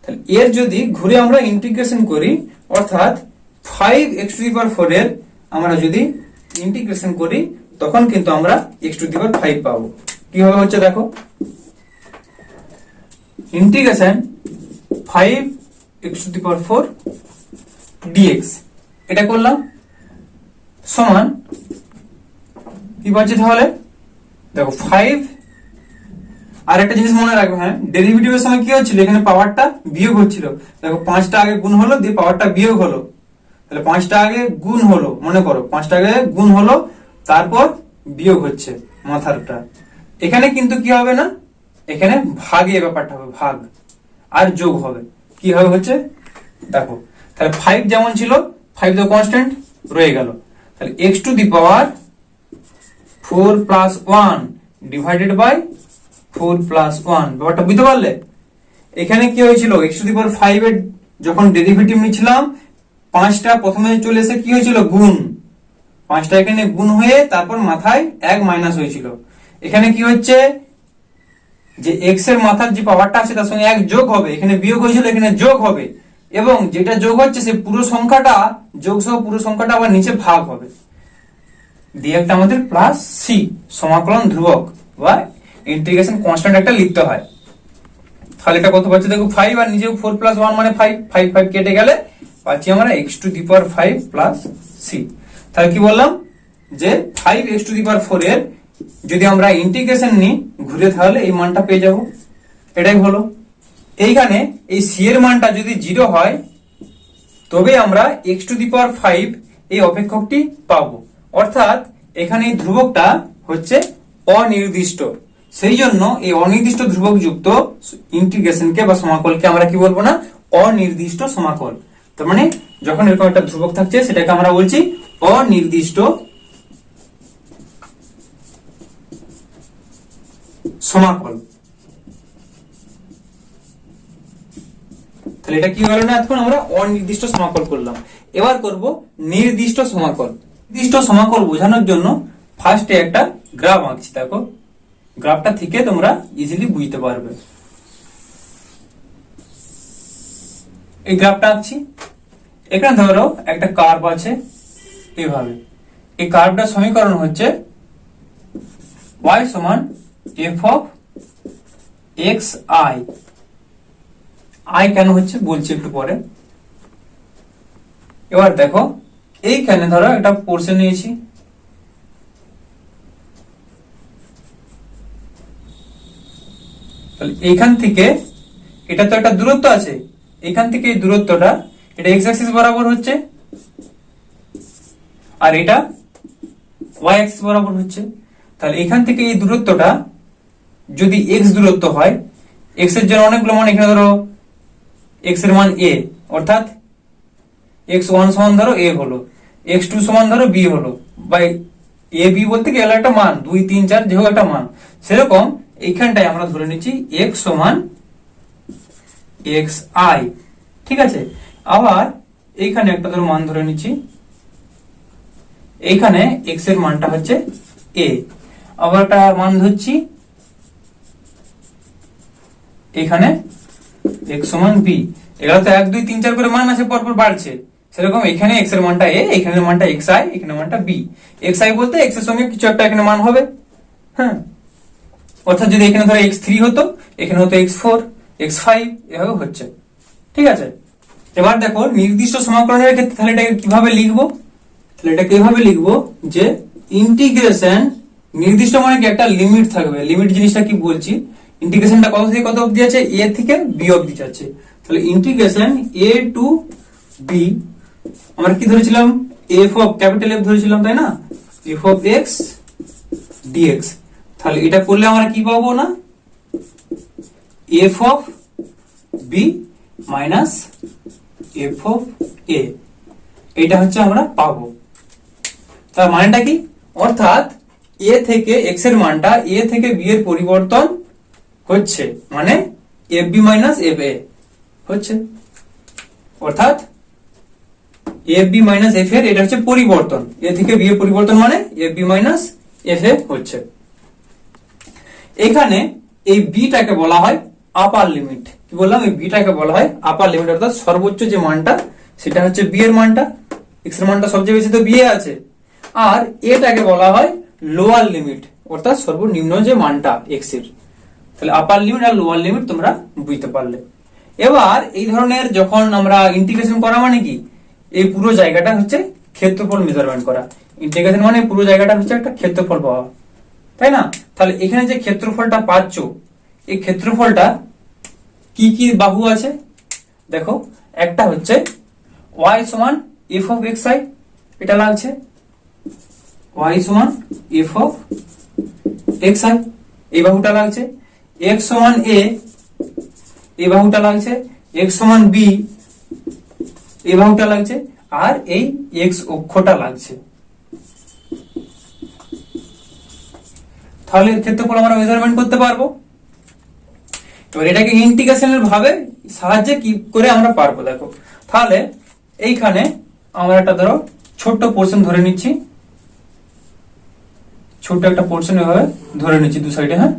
তাহলে এর যদি ঘুরে আমরা ইন্টিগ্রেশন করি, অর্থাৎ 5x টু দি পাওয়ার 4 এর আমরা যদি ইন্টিগ্রেশন করি তখন কিন্তু আমরা x টু দি পাওয়ার 5 পাবো। কিভাবে হচ্ছে দেখো, integration 5x to the power 4 dx, এটা করলাম সমান কি পাচ্ছি তাহলে দেখো 5, আর একটা জিনিস মনে রাখবে, হ্যাঁ ডেরিভেটিভের সময় কি হচ্ছিল, এখানে পাওয়ারটা বিয়োগ হচ্ছিল। দেখো 5টা আগে গুণ হলো, দিয়ে পাওয়ারটা বিয়োগ হলো, তাহলে 5টা আগে গুণ হলো, মনে করো 5টা আগে গুণ হলো তারপর বিয়োগ হচ্ছে মাথারটা। এখানে কিন্তু কি হবে না, এখানে ভাগে ব্যাপারটা হবে, ভাগ আর যোগ হবে। কি হবে হচ্ছে দেখো, তাহলে 5 যেমন ছিল 5 তো কনস্ট্যান্ট রয়ে গেল, তাহলে x to the power 4 plus 1 divided by 4 plus 1, ব্যাপারটা বুঝতে পারলে? এখানে কি হয়েছিল, x টু দি পাওয়ার 5 এর যখন ডেরিভেটিভ নিচ্ছিলাম 5টা প্রথমে চলে এসে কি হয়েছিল গুণ, 5টা এখানে গুণ হয়ে তারপর মাথায় 1 মাইনাস হয়েছিল। এখানে কি হচ্ছে যে x এর মাথার যে পাওয়ারটা আছে তার সঙ্গে 1 যোগ হবে, এখানে বিয়োগ হয়েছিল এখানে যোগ হবে, এবং যেটা যোগ হচ্ছে সেই পুরো সংখ্যাটা যোগ সহ পুরো সংখ্যাটা আবার নিচে ভাগ হবে, দিয়ে একটা আমাদের প্লাস সি সমাকলন ধ্রুবক বা ইন্টিগ্রেশন কনস্ট্যান্ট একটা লিখতে হয়। তাহলে এটা কত পাচ্ছি দেখো 5, আর নিচে 4 প্লাস 1 মানে 5, 5 5 কেটে গেলে পাচ্ছি আমরা x to the power 5 plus C. তাহলে কি বললাম যে 5x টু দি পাওয়ার 4 এর যদি আমরা ইন্টিগ্রেশন নিই ঘুরে তাহলে এই মানটা পেয়ে যাব, এটাই হলো। এইখানে এই সি এর মানটা যদি 0 হয় তবে আমরা x টু দি পাওয়ার 5 এই অপেক্ষকটি পাবো, অর্থাৎ এখানে এই ধ্রুবকটা হচ্ছে অনির্দিষ্ট। সেই জন্য এই অনির্দিষ্ট ধ্রুবক যুক্ত ইন্টিগ্রেশনকে বা সমাকলকে আমরা কি বলবো না, অনির্দিষ্ট সমাকল। তার মানে যখন এরকম একটা ধ্রুবক থাকছে সেটাকে আমরা বলছি অনির্দিষ্ট সমাকল। তাহলে এটা কি হলো না, এখন আমরা অনির্দিষ্ট সমাকল করলাম। এবার করব নির্দিষ্ট সমাকল। নির্দিষ্ট সমাকল বোঝানোর জন্য ফার্স্টে একটা গ্রাফ আঁকছি, দেখো গ্রাফটা থেকে তোমরা ইজিলি বুঝতে পারবে। এই গ্রাফটা আঁকছি, এখানে ধরো একটা কার্ভ আছে এইভাবে, এই কার্ভটার সমীকরণ হচ্ছে y সমান f of x i। I can হচ্ছে বলছি একটু পরে। এবার দেখো এইখানে ধরো একটা পোর্শন নিয়েছি, তাহলে এইখান থেকে এটা তো একটা দূরত্ব আছে, এখান থেকে এই দূরত্বটা এটা এক্স অ্যাক্সিস বরাবর হচ্ছে আর এটা ওয়াই অ্যাক্সিস বরাবর হচ্ছে। তাহলে এখান থেকে এই দূরত্বটা যদি এক্স দূরত্ব হয়, এক্স এর জন্য অনেকগুলো মান, এখানে ধরো এক্স এর মান এ, অর্থাৎ x1 সমান ধরো a হলো, x2 সমান ধরো b হলো, বা a b বলতে গেলে একটা মান 2 3 4 যেহেতু একটা মান, সেরকম এইখানটায় আমরা ধরে নিচ্ছি x সমান xi। ঠিক আছে, আবার এইখানে একটা ধরো মান ধরে নিচ্ছি, এইখানে x এর মানটা হচ্ছে a, আবার একটা মান ধরছি এখানে x সমান b। এগুলো তো 1 2 3 4 করে মান আছে পরপর বাড়ছে, সেরকম এখানে x এর মানটা a, এখানে মানটা xi, এখানে মানটা b। xi বলতে x এর সঙ্গে কিছু একটা এখানে মান হবে। হ্যাঁ, অর্থাৎ যদি এখানে ধরো x3 হতো, এখানে হতো x4, x5, এভাবে হচ্ছে। ঠিক আছে, এবার দেখো নির্দিষ্ট সমাকলনের ক্ষেত্রে তাহলে এটাকে কিভাবে লিখবো, তাহলে এটাকে এভাবে লিখবো যে ইন্টিগ্রেশন, নির্দিষ্ট মানে কি একটা লিমিট থাকবে। লিমিট জিনিসটা কি বলছি, ইন্টিগ্রেশনটা কত থেকে কত অবধি আছে, a থেকে b অবধি যাচ্ছে। তাহলে ইন্টিগ্রেশন a টু b, আমরা কি ধরেছিলাম, f অফ ক্যাপিটাল F ধরেছিলাম, তাই না, f অফ x dx। তাহলে এটা করলে আমরা কি পাবো না, f of b minus f of a, এটা হচ্ছে আমরা পাবো। তার মানেটা কি, অর্থাৎ a থেকে x এর মানটা a থেকে b এর পরিবর্তন হচ্ছে, মানে fb মাইনাস fa হচ্ছে, অর্থাৎ fb মাইনাস f এর এটা হচ্ছে পরিবর্তন, a থেকে b এর পরিবর্তন মানে fb মাইনাস fa হচ্ছে। এখানে এই b টাকে বলা হয় আপার লিমিট। কি বললাম, এই b টাকে বলা হয় আপার লিমিট, অর্থাৎ সর্বোচ্চ যে মানটা সেটা হচ্ছে b এর মানটা, x এর মানটা সবচেয়ে বেশি তো b এ আছে। আর এটাকে বলা হয় লোয়ার লিমিট, অর্থাৎ সর্বনিম্ন যে মানটা x এর। তাহলে আপার লিমিট আর লোয়ার লিমিট তোমরা বুঝতে পারলে। এবার এই ধরনের যখন আমরা ইন্টিগ্রেশন করা মানে কি, এই পুরো জায়গাটা হচ্ছে ক্ষেত্রফল মেজারমেন্ট করা। ইন্টিগ্রেশন মানে পুরো জায়গাটা হচ্ছে একটা ক্ষেত্রফল পাওয়া, তাই না। তাহলে এখানে যে ক্ষেত্রফলটা পাচ্ছ, এই ক্ষেত্রফলটা কি কি বাহু আছে দেখো, একটা হচ্ছে y সমান f অফ xi, এটা লাগছে y সমান f অফ xi, এই বাহুটা লাগছে। x সমান a, এই বাহুটা লাগছে। x সমান b, এই বাহুটা লাগছে। আর এই x অক্ষটা লাগছে। তাহলে ক্ষেত্রফল আমরা মেজারমেন্ট করতে পারবো। এবার এটাকে ইন্টিগ্রেশনের ভাবে সাহায্যে কি করে আমরা পারবো দেখো। তাহলে এইখানে আমরা একটা ধরো ছোট্ট পোর্শন ধরে নিচ্ছি, ছোট্ট একটা পোর্শন এভাবে ধরে নিচ্ছি দু সাইডে। হ্যাঁ,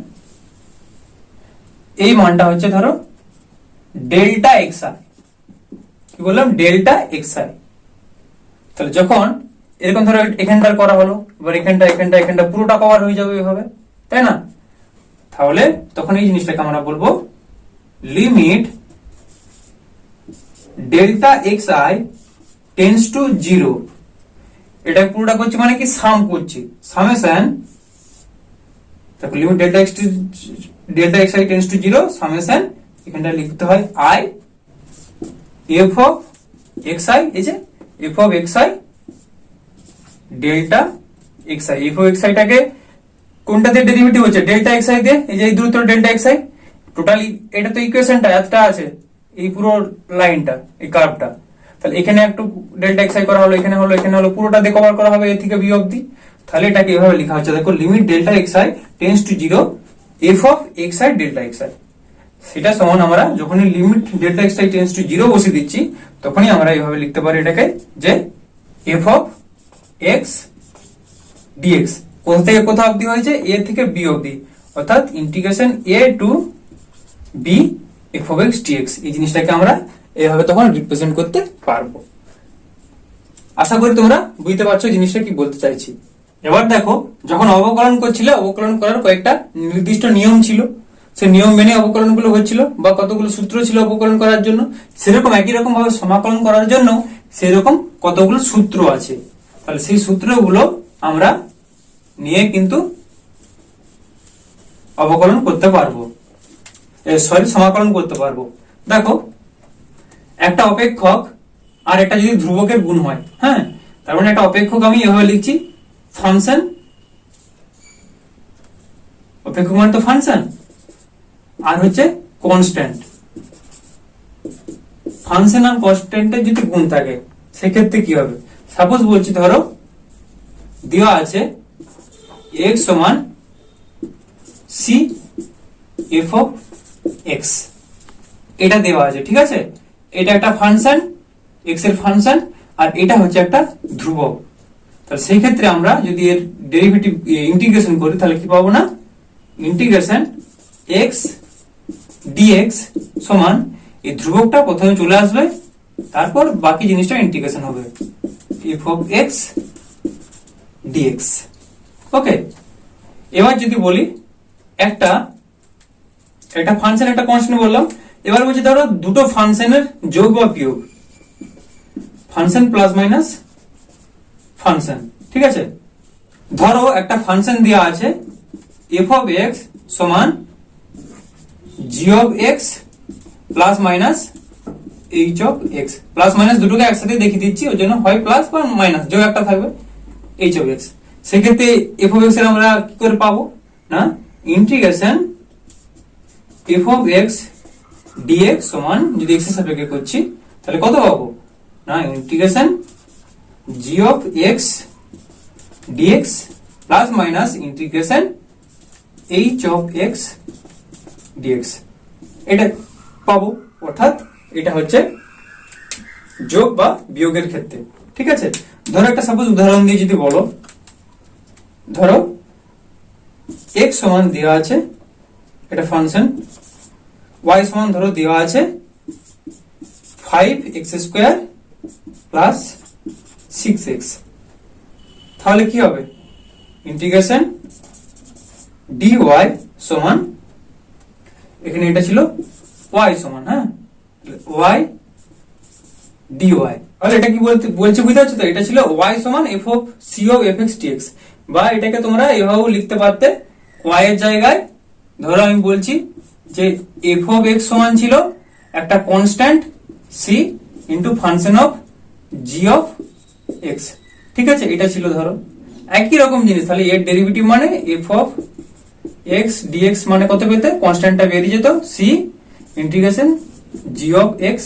এই মানটা হচ্ছে ধরো ডেল্টা xi, কি বললাম, ডেল্টা xi। তাহলে যখন এরকম ধরো এখানটার করা হলো, এবার এখানটা পুরোটা কভার হয়ে যাবে এভাবে, তাই না। তাহলে তখন এই জিনিসটাকে আমরা বলবো limit delta xi tends to 0। এটা পুরোটা করছি মানে কি, সাম করছি, সামেশন। দেখো limit delta xi tends to 0 summation, এখানটা লিখতে হয় i f অফ xi, এই যে f of xi delta xi। f of xi টাকে কোনটাতে ডেরিভেটিভ হচ্ছে, ডেল্টা xi দিয়ে, এই যে এই দূরত্ব ডেল্টা xi। টোটালি এটা তো ইকুয়েশনটা এতটা আছে, এই পুরো লাইনটা, এই কার্ভটা। তাহলে এখানে একটু ডেল্টা xi করা হলো, এখানে হলো, এখানে হলো, পুরোটা দিয়ে কভার করা হবে a থেকে b অবধি। তাহলে এটাকে এভাবে লেখা হচ্ছে দেখো, limit delta xi tends to 0 f of xi delta xi। সেটা সমান আমরা যখনই limit delta xi tends to 0 বসে দিচ্ছি, তখনই আমরা এইভাবে লিখতে পারি এটাকে যে f অফ x dx। কোথা থেকে কোথা অবধি হয়েছে, a থেকে b অবধি, অর্থাৎ integration a to b f of x dx। এই জিনিসটাকে আমরা এভাবে তখন রিপ্রেজেন্ট করতে পারবো। আশা করি তোমরা বুঝতে পারছো জিনিসটা কি বলতে চাইছি। এবার দেখো, যখন অবকলন করছিলে, অবকলন করার কয়েকটা নির্দিষ্ট নিয়ম ছিল, সেই নিয়ম মেনে অবকলন গুলো হচ্ছিল, বা কতগুলো সূত্র ছিল অবকলন করার জন্য। সেরকম একই রকম ভাবে সমাকলন করার জন্য সেরকম কতগুলো সূত্র আছে। তাহলে সেই সূত্রগুলো আমরা নিয়ে কিন্তু অবকলন করতে পারবো, সমাকলন করতে পারবো। দেখো, একটা অপেক্ষক আর একটা যদি ধ্রুবকের গুণ হয়, হ্যাঁ, তার মানে একটা অপেক্ষক আমি এভাবে লিখছি ফাংশন, অপেক্ষক মানে তো ফাংশন, আর হচ্ছে কনস্ট্যান্ট। ফাংশন আর কনস্ট্যান্টের যদি গুণ থাকে সেক্ষেত্রে কি হবে, সাপোজ বলছি ধরো দেওয়া আছে x সমান c f of x, এটা দেওয়া আছে, ঠিক আছে। এটা একটা ফাংশন, x এর ফাংশন, আর এটা হচ্ছে একটা ধ্রুবক। তাহলে সেই ক্ষেত্রে আমরা যদি এর ডেরিভেটিভ ইন্টিগ্রেশন করি, তাহলে কি পাবো না, ইন্টিগ্রেশন x dx সমান এই ধ্রুবকটা প্রথমে চলে আসবে, তারপর বাকি জিনিসটা ইন্টিগ্রেশন হবে f of x dx। ওকে, এবার যদি বলি একটা ফাংশন একটা কনস্ট্যান্ট বললাম। এবার বলছি ধরো দুটো ফাংশনের যোগ বা বিয়োগ, ফাংশন প্লাস মাইনাস ফাংশন, ঠিক আছে। ধরো একটা ফাংশন দেওয়া আছে এফ অফ এক্স সমান g of x plus minus h of x. Plus minus দুটোকে একসাথে দেখিয়ে দিচ্ছি, ওই জন্য হয় প্লাস বা মাইনাস, যোগ একটা থাকবে এইচ অফ এক্স। সেক্ষেত্রে এফ অফ এক্স এর আমরা কি করে পাবো না, integration f of x dx সমান, যদি এক্স এর সাপেক্ষে করছি তাহলে কত পাবো না, integration g of x dx plus minus integration h of x dx, এটা পাবো। অর্থাৎ এটা হচ্ছে যোগ বা বিয়োগের ক্ষেত্রে, ঠিক আছে। ধরো একটা সাপোজ উদাহরণ দিয়ে যদি বলো, ধরো এক্স সমান দেওয়া আছে এটা ফাংশন, ওয়াই সমান ধরো দেওয়া আছে 5x স্কয়ার প্লাস 6x, তাহলে কি হবে, ইন্টিগ্রেশন dy সমান, এখানে এটা ছিল y সমান, হ্যাঁ y dy, তাহলে এটা কি বলতে বলছে বুঝতে পারছো তো, এটা ছিল y সমান f of c of fx dx, বা এটাকে তোমরা এভাবেও লিখতে পারতে y এর জায়গায় ধরো আমি বলছি যে f অফ x সমান ছিল একটা constant c into function of g of x, ঠিক আছে। এটা ছিল ধরো একই রকম জিনিস, তাহলে এর ডেরিভেটিভ মানে f অফ x dx মানে কত পেতে, কনস্ট্যান্টটা বেরিয়ে যেত c integration g of x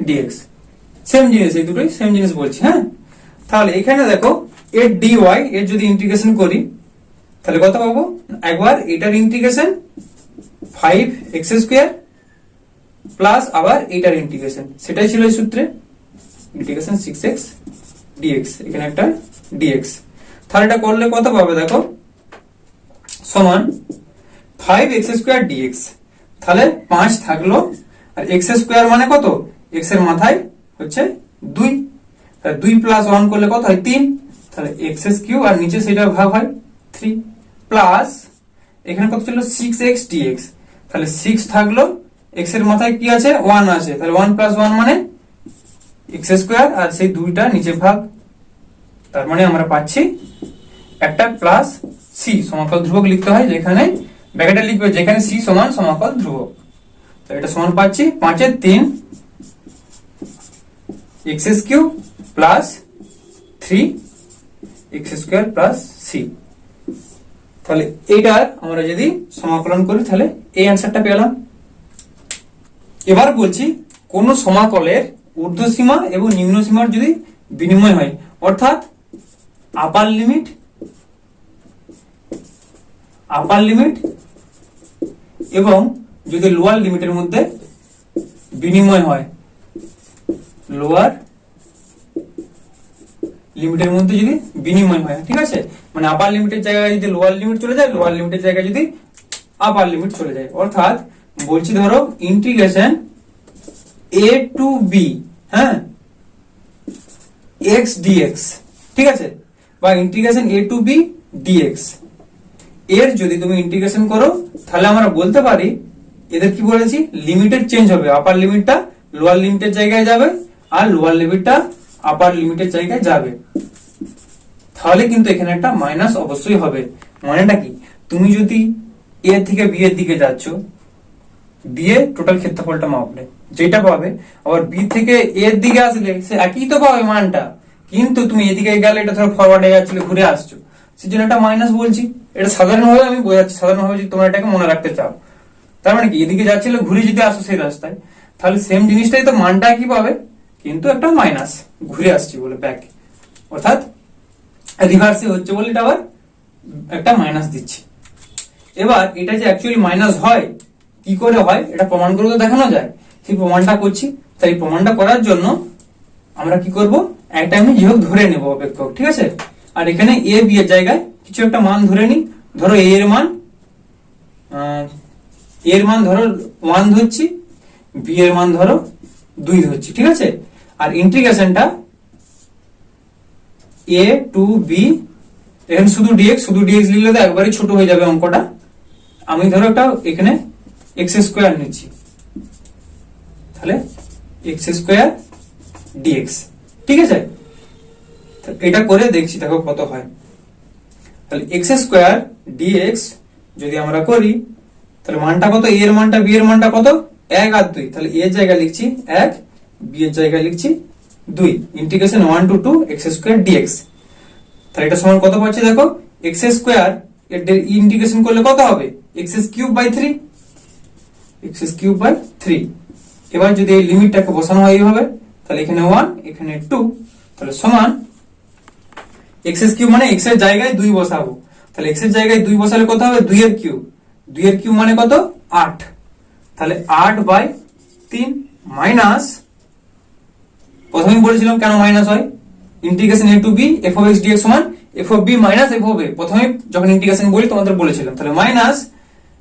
dx, same জিনিস, এই দুটোই সেম জিনিস বলছি, হ্যাঁ। তাহলে এখানে দেখো এর dy এর যদি ইন্টিগ্রেশন করি তাহলে কত পাবো, একবার এটার ইন্টিগ্রেশন 5x স্কয়ার প্লাস আবার এটার ইন্টিগ্রেশন, সেটাই ছিল এই সূত্রে ইন্টিগ্রেশন 6x dx, এখানে একটা dx। তাহলে এটা করলে কত পাবে দেখো, সমান 5x স্কয়ার dx, তাহলে 5 থাকলো, আর x স্কয়ার মানে কত, x এর মাথায় হচ্ছে 2, তাহলে 2 প্লাস 1 করলে কত হয় 3, তাহলে x কিউব আর নিচে সেটা ভাগ হয় 3, প্লাস এখানে কত ছিল 6x dx, তাহলে 6 থাকলো, x এর মাথায় কি আছে 1 আছে, তাহলে 1 প্লাস 1 মানে x স্কয়ার, আর সেই 2টা নিচে ভাগ, তার মানে আমরা পাচ্ছি একটা প্লাস c সমাকল ধ্রুবক লিখতে হয়, যেখানে ব্র্যাকেটে লিখবে যেখানে c সমান সমাকল ধ্রুবক, তো এটা সমান পাচ্ছি 5 এর 3 x cube plus 3 x square plus c। তাহলে এইটার আমরা যদি সমাকলন করি তাহলে এই অ্যান্সারটা পেলাম। এবার বলছি কোন সমাকলের ঊর্ধ্বসীমা এবং নিম্ন সীমার যদি বিনিময় হয়, অর্থাৎ আপার লিমিট এবং যদি লোয়ার লিমিটের মধ্যে বিনিময় হয়, লোয়ার লিমিটের মধ্যে যদি বিনিময় হয়, ঠিক আছে, মানে আপার লিমিটের জায়গায় যদি লোয়ার লিমিট চলে যায়, লোয়ার লিমিটের জায়গায় যদি আপার লিমিট চলে যায়, অর্থাৎ বলছি ধরো ইন্টিগ্রেশন a টু b, হ্যাঁ x dx, ঠিক আছে, বা integration a to b dx, এর যদি তুমি ইন্টিগ্রেশন করো তাহলে আমরা বলতে পারি এদের কি বলেছি, লিমিটের চেঞ্জ হবে, আপার লিমিটটা লোয়ার লিমিটের জায়গায় যাবে আর লোয়ার লিমিটটা আপার লিমিটের জায়গায় যাবে, তাহলে কিন্তু এখানে একটা মাইনাস অবশ্যই হবে। মানেটা কি, তুমি যদি a থেকে b এর দিকে যাচ্ছ, b এর টোটাল ক্ষেত্রফলটা মাপলে যেটা পাবে, আবার b থেকে a এর দিকে আসলে সে একই তো পাবে মানটা, কিন্তু তুমি এদিকে গেলে এটা ধরো ফরওয়ার্ডে যাচ্ছিলে ঘুরে আসছো, সেজন্য একটা মাইনাস বলছি। এটা সাধারণভাবে আমি বোঝাচ্ছি, সাধারণভাবে যদি তোমরা এটাকে মনে রাখতে চাও, তার মানে কি এদিকে যাচ্ছিলে ঘুরে যদি আসো সেই রাস্তায়, তাহলে সেম জিনিসটাই তো মানটা কি পাবে, কিন্তু একটা মাইনাস ঘুরে আসছি বলে ব্যাক, অর্থাৎ রিভার্সে হচ্ছে বলে এটা আবার একটা মাইনাস দিচ্ছি। এবার এটা যে অ্যাকচুয়ালি মাইনাস হয়, কি করে হয় এটা প্রমাণ করে তো দেখানো যায়, সেই প্রমাণটা করছি। তাই প্রমাণটা করার জন্য আমরা কি করব, একটা আমি যেহেতু ধরে নেব অপেক্ষক, ঠিক আছে, আর এখানে a b এর জায়গায় কিছু একটা মান ধরে নি, ধরো a এর মান ধরো 1 ধরছি, b এর মান ধরো 2 ধরছি, ঠিক আছে, আর ইন্টিগ্রেশনটা a টু b, এখানে শুধু dx লিখলে তো একবারই ছোট হয়ে যাবে অঙ্কটা, আমি ধরো একটা এখানে এক্স স্কোয়ার নিচ্ছি, তাহলে এক্স স্কোয়ার ডিএক্স, ঠিক আছে। এটা করে দেখছি দেখো কত হয়। তাহলে এক্স স্কোয়ার ডিএক্স যদি আমরা করি তাহলে মানটা কত, এ এর মানটা বি এর মানটা কত, 1 আর 2, তাহলে এর জায়গায় লিখছি 1, বি এর জায়গায় লিখছি 2, integration 1 to 2 x square dx. তাহলে এটা সমান কত পাচ্ছি দেখো, এক্স স্কোয়ার এর ইন্টিগ্রেশন করলে কত হবে, x cube by 3, x cube by 3। এবার যদি এই লিমিটটাকে বসানো হয় এইভাবে, তাহলে এখানে 1 এখানে 2, তাহলে সমান এক্স কিউব মানে এক্স এর জায়গায় 2 বসাবো, তাহলে এক্স এর জায়গায় 2 বসালে কত হবে, 2 এর কিউব, 2 এর কিউব মানে কত 8, তাহলে 8 বাই 3 মাইনাস, প্রথমেই বলেছিলাম কেন মাইনাস হয়, integration a to b f of x dx সমান f of b minus f of a, প্রথমে যখন ইন্টিগ্রেশন বলি তোমাদের বলেছিলাম। তাহলে মাইনাস,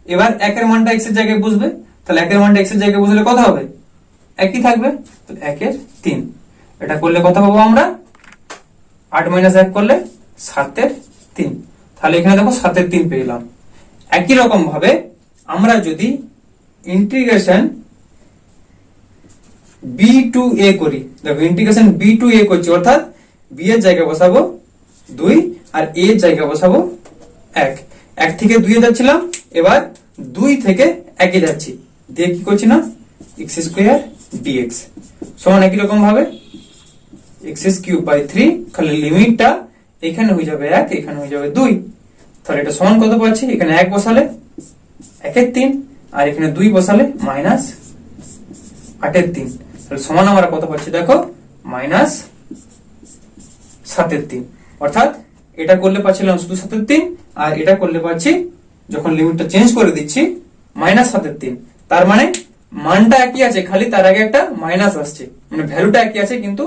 এবার 1 এর মানটা x এর জায়গায় বসবে, তাহলে 1 এর মানটা x এর জায়গায় বসলে কত হবে, একই থাকবে, তাহলে 1 এর 3। এটা করলে কত পাবো আমরা, 8 মাইনাস 1 করলে 7 এর 3, তাহলে এখানে দেখো 7 এর 3 পেলাম। একই রকম ভাবে আমরা যদি ইন্টিগ্রেশন b টু a করি, দেখো ইন্টিগ্রেশন b টু a করছি, অর্থাৎ b এর জায়গায় বসাবো 2 আর a এর জায়গায় বসাবো 1, 1 থেকে 2 এ যাচ্ছিলাম, এবার 2 থেকে 1 এ যাচ্ছি, দিয়ে কি করছি না, x স্কয়ার dx সমান একই রকম ভাবে x কিউব বাই 3, খালি লিমিটটা এখানে হয়ে যাবে 1, এখানে হয়ে যাবে 2, তাহলে এটা সমান কত পাচ্ছি, এখানে 1 বসালে 1 এর 3 আর এখানে 2 বসালে মাইনাস 8 এর 3, তাহলে সমান আমরা কত পাচ্ছি দেখো, মাইনাস 7 এর 3। অর্থাৎ এটা করলে পাচ্ছিলাম শুধু 7 এর 3, আর এটা করলে পাচ্ছি যখন লিমিটটা চেঞ্জ করে দিচ্ছি মাইনাস 7 এর 3। তার মানে মানটা একই আছে, খালি তার আগে একটা মাইনাস আসছে, মানে ভ্যালুটা একই আছে কিন্তু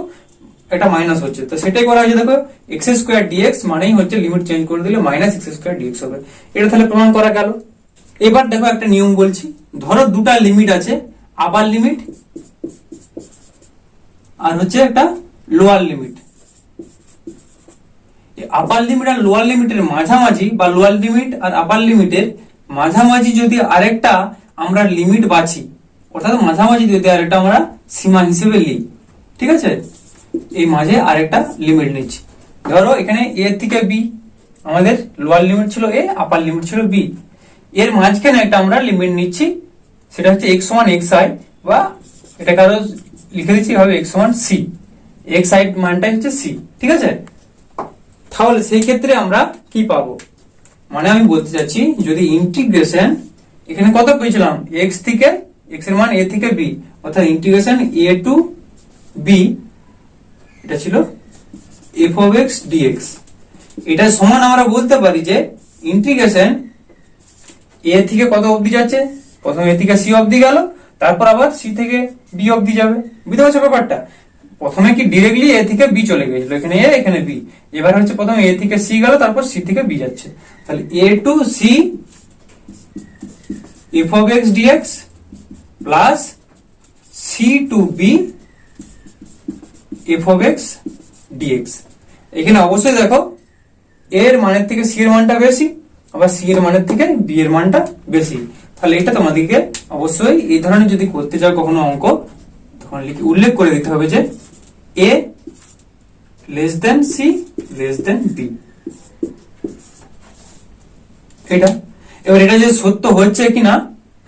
এটা মাইনাস হচ্ছে, তো সেটাই করা হয়েছে দেখো, এক্স স্কোয়ার ডিএক্স মানেই হচ্ছে লিমিট চেঞ্জ করে দিলে মাইনাস এক্স স্কোয়ার ডিএক্স হবে। এটা তাহলে প্রমাণ করা গেল। এবার দেখো একটা নিয়ম বলছি, ধরো দুটা লিমিট আছে, আপার লিমিট আর হচ্ছে একটা লোয়ার লিমিট। আপার লিমিট আর লোয়ার লিমিটের মাঝামাঝি বা লোয়ার লিমিট আর আপার লিমিটের মাঝামাঝি যদি আরেকটা আমরা লিমিট বাছি, অর্থাৎ মাঝামাঝি যদি আরেকটা আমরা সীমা হিসেবে নিই, ঠিক আছে, এই মাঝে আরেকটা লিমিট নিচ্ছি। ধরো এখানে a থেকে b, আমাদের লোয়ার লিমিট ছিল a, আপার লিমিট ছিল b, এর মাঝখানে একটা আমরা লিমিট নিচ্ছি, সেটা হচ্ছে x সমান xi, বা এটা কারো লিখে দিচ্ছি এভাবে x সমান c, xi মানটাই হচ্ছে c, ঠিক আছে। তাহলে সেই ক্ষেত্রে আমরা কি পাবো, মানে আমি বলতে চাচ্ছি যদি ইন্টিগ্রেশন এখানে কত পেয়েছিলাম, x থেকে x এর মান a থেকে b, অর্থাৎ ইন্টিগ্রেশন a টু b, এটা ছিল f of x dx, এটা সমান আমরা বলতে পারি যে ইন্টিগ্রেশন a থেকে কত অবধি যাচ্ছে, প্রথমে a থেকে c অবধি গেল, তারপর আবার c থেকে b অবধি যাবে, বুঝতে পারছো ব্যাপারটা। প্রথমে কি ডিরেক্টলি a থেকে b চলে গেছিল, এখানে a এখানে b, এবার হচ্ছে প্রথমে a থেকে c গেল, তারপর c থেকে b যাচ্ছে, তাহলে a to c f of x dx plus c to b f of x dx। এখানে অবশ্যই দেখো এর মানের থেকে c এর মানটা বেশি, আবার c এর মানের থেকে b এর মানটা বেশি, তাহলে এটা তোমাদেরকে অবশ্যই এই ধরনের যদি করতে যাও কখনো অঙ্ক, তখন উল্লেখ করে দিতে হবে যে a less than c less than b, এটা। এবার এটা যে সত্য হচ্ছে কিনা,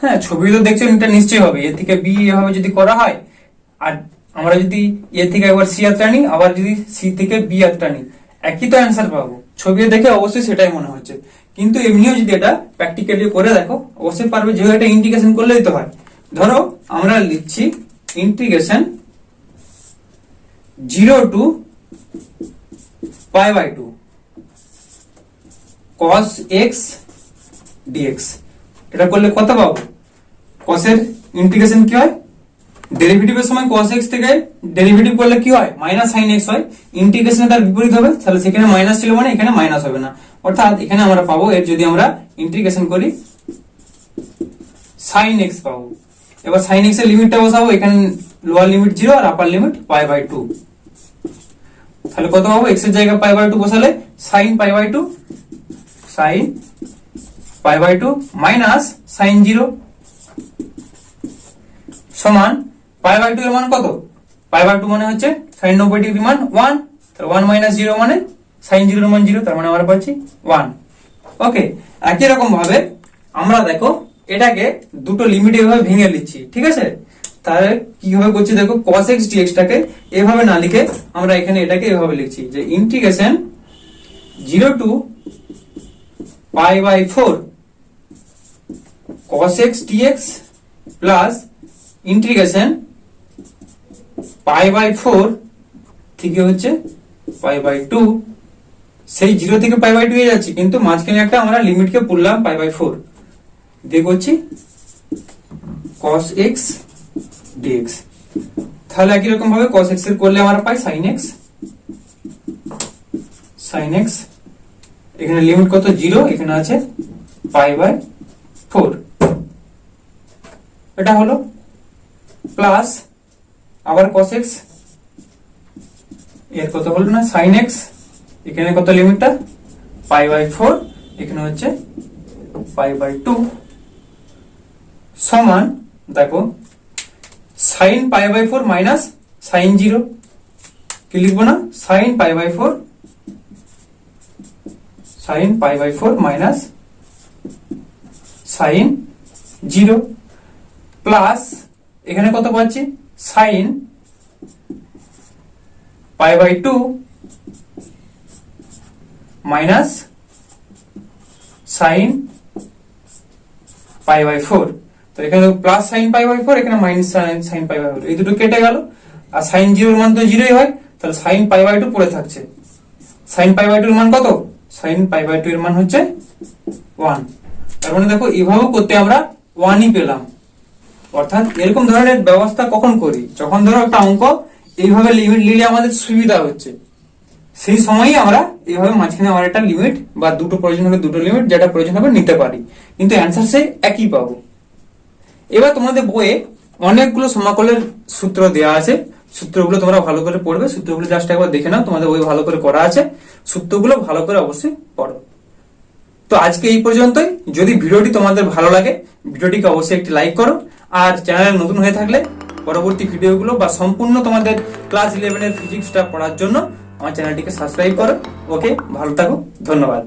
হ্যাঁ ছবি তো দেখছো এটা নিশ্চয়ই হবে, এ থেকে b এভাবে যদি করা হয়, আর আমরা যদি এ থেকে একবার সি আর টানি, আবার যদি সি থেকে বি আর টানি, একই তো অ্যান্সার পাবো। ছবি দেখে অবশ্যই সেটাই মনে হচ্ছে, কিন্তু এমনিও যদি এটা প্র্যাকটিক্যালি করে দেখো অবশ্যই পারবে, যেহেতু এটা ইন্টিগ্রেশন করলেই তো হয়। ধরো আমরা লিখছি integration 0 two π/2 cos x dx, এটা করলে কত পাবো, cos এর ইন্টিগ্রেশন কি হয়, ডেরিভেটিভের সময় cos x থেকে ডেরিভেটিভ করলে কি হয়, মাইনাস sin x হয়, ইন্টিগ্রেশন তার বিপরীত হবে, তাহলে সেখানে মাইনাস ছিল মানে এখানে মাইনাস হবে না, অর্থাৎ এখানে আমরা পাবো এর যদি আমরা ইন্টিগ্রেশন করি sin x পাবো। এবার sin x এর লিমিটটা বসাবো, এখানে লোয়ার লিমিট 0 আর আপার লিমিট π/2, তাহলে কত পাবো, x এর জায়গায় π/2 বসালে sin π/2 sin π/2 মাইনাস sin 0 সমান π/2 এর মান কত? π/2 মানে হচ্ছে sin 90 ডিগ্রি মান 1, তাহলে 1 মাইনাস 0 মানে sin 0 এর মান 0, তার মানে আমরা পাচ্ছি 1। ওকে, একই রকম ভাবে আমরা দেখো এটাকে দুটো লিমিট এভাবে ভেঙে নিচ্ছি, ঠিক আছে? তাহলে কিভাবে করছি দেখো, cos x dx টাকে এভাবে না লিখে আমরা এখানে এটাকে এভাবে লিখছি যে integration 0 to π/4 cos x dx plus integration π/4 থেকে হচ্ছে π/2, সেই 0 থেকে π/2 এ যাচ্ছি কিন্তু মাঝখানে একটা আমরা লিমিটকে পড়লাম π/4 দিয়ে করছি cos x dx। তাহলে একই রকম ভাবে cos x এর করলে আমরা পাই sin x, এখানে লিমিট কত 0, এখানে আছে π/4, এটা হলো প্লাস আবার cos x এর কত হলো না sin x, এখানে কত লিমিটটা π/4, এখানে হচ্ছে π/2 সমান দেখো sin π/4 মাইনাস sin 0, কি লিখবো না sin π/4 মাইনাস sin 0 প্লাস এখানে কত পাচ্ছি sin π/2 মাইনাস sin π/4, তো এখানে প্লাস sin π/4, এখানে মাইনাস sin π/4, এই দুটো কেটে গেল আর sin 0 এর মান তো 0ই হয়, তাহলে sin π/2 পড়ে থাকছে। sin π/2 এর মান কত? sin π/2 এর মান হচ্ছে 1। তার মানে দেখো এইভাবে করতে আমরা 1ই পেলাম। অর্থাৎ এরকম ধরনের ব্যবস্থা কখন করি? যখন ধরো একটা অঙ্ক এইভাবে লিমিট নিলে আমাদের সুবিধা হচ্ছে, সেই সময়ই আমরা এইভাবে মাঝখানে আমার একটা লিমিট বা দুটো প্রয়োজন হলে দুটো লিমিট, যেটা প্রয়োজন হবে নিতে পারি, কিন্তু অ্যান্সার সেই একই পাবো। এবার তোমাদের বইয়ে অনেকগুলো সমাকলের সূত্র দেওয়া আছে, সূত্রগুলো তোমরা ভালো করে পড়বে, সূত্রগুলো জাস্ট একবার দেখে নাও, তোমাদের বই ভালো করে করা আছে, সূত্রগুলো ভালো করে অবশ্যই পড়ো। তো আজকে এই পর্যন্তই। যদি ভিডিওটি তোমাদের ভালো লাগে ভিডিওটিকে অবশ্যই একটি লাইক করো, আর চ্যানেলে নতুন হয়ে থাকলে পরবর্তী ভিডিওগুলো বা সম্পূর্ণ তোমাদের ক্লাস 11 এর ফিজিক্সটা পড়ার জন্য আমার চ্যানেলটিকে সাবস্ক্রাইব করো। ওকে, ভালো থাকো, ধন্যবাদ।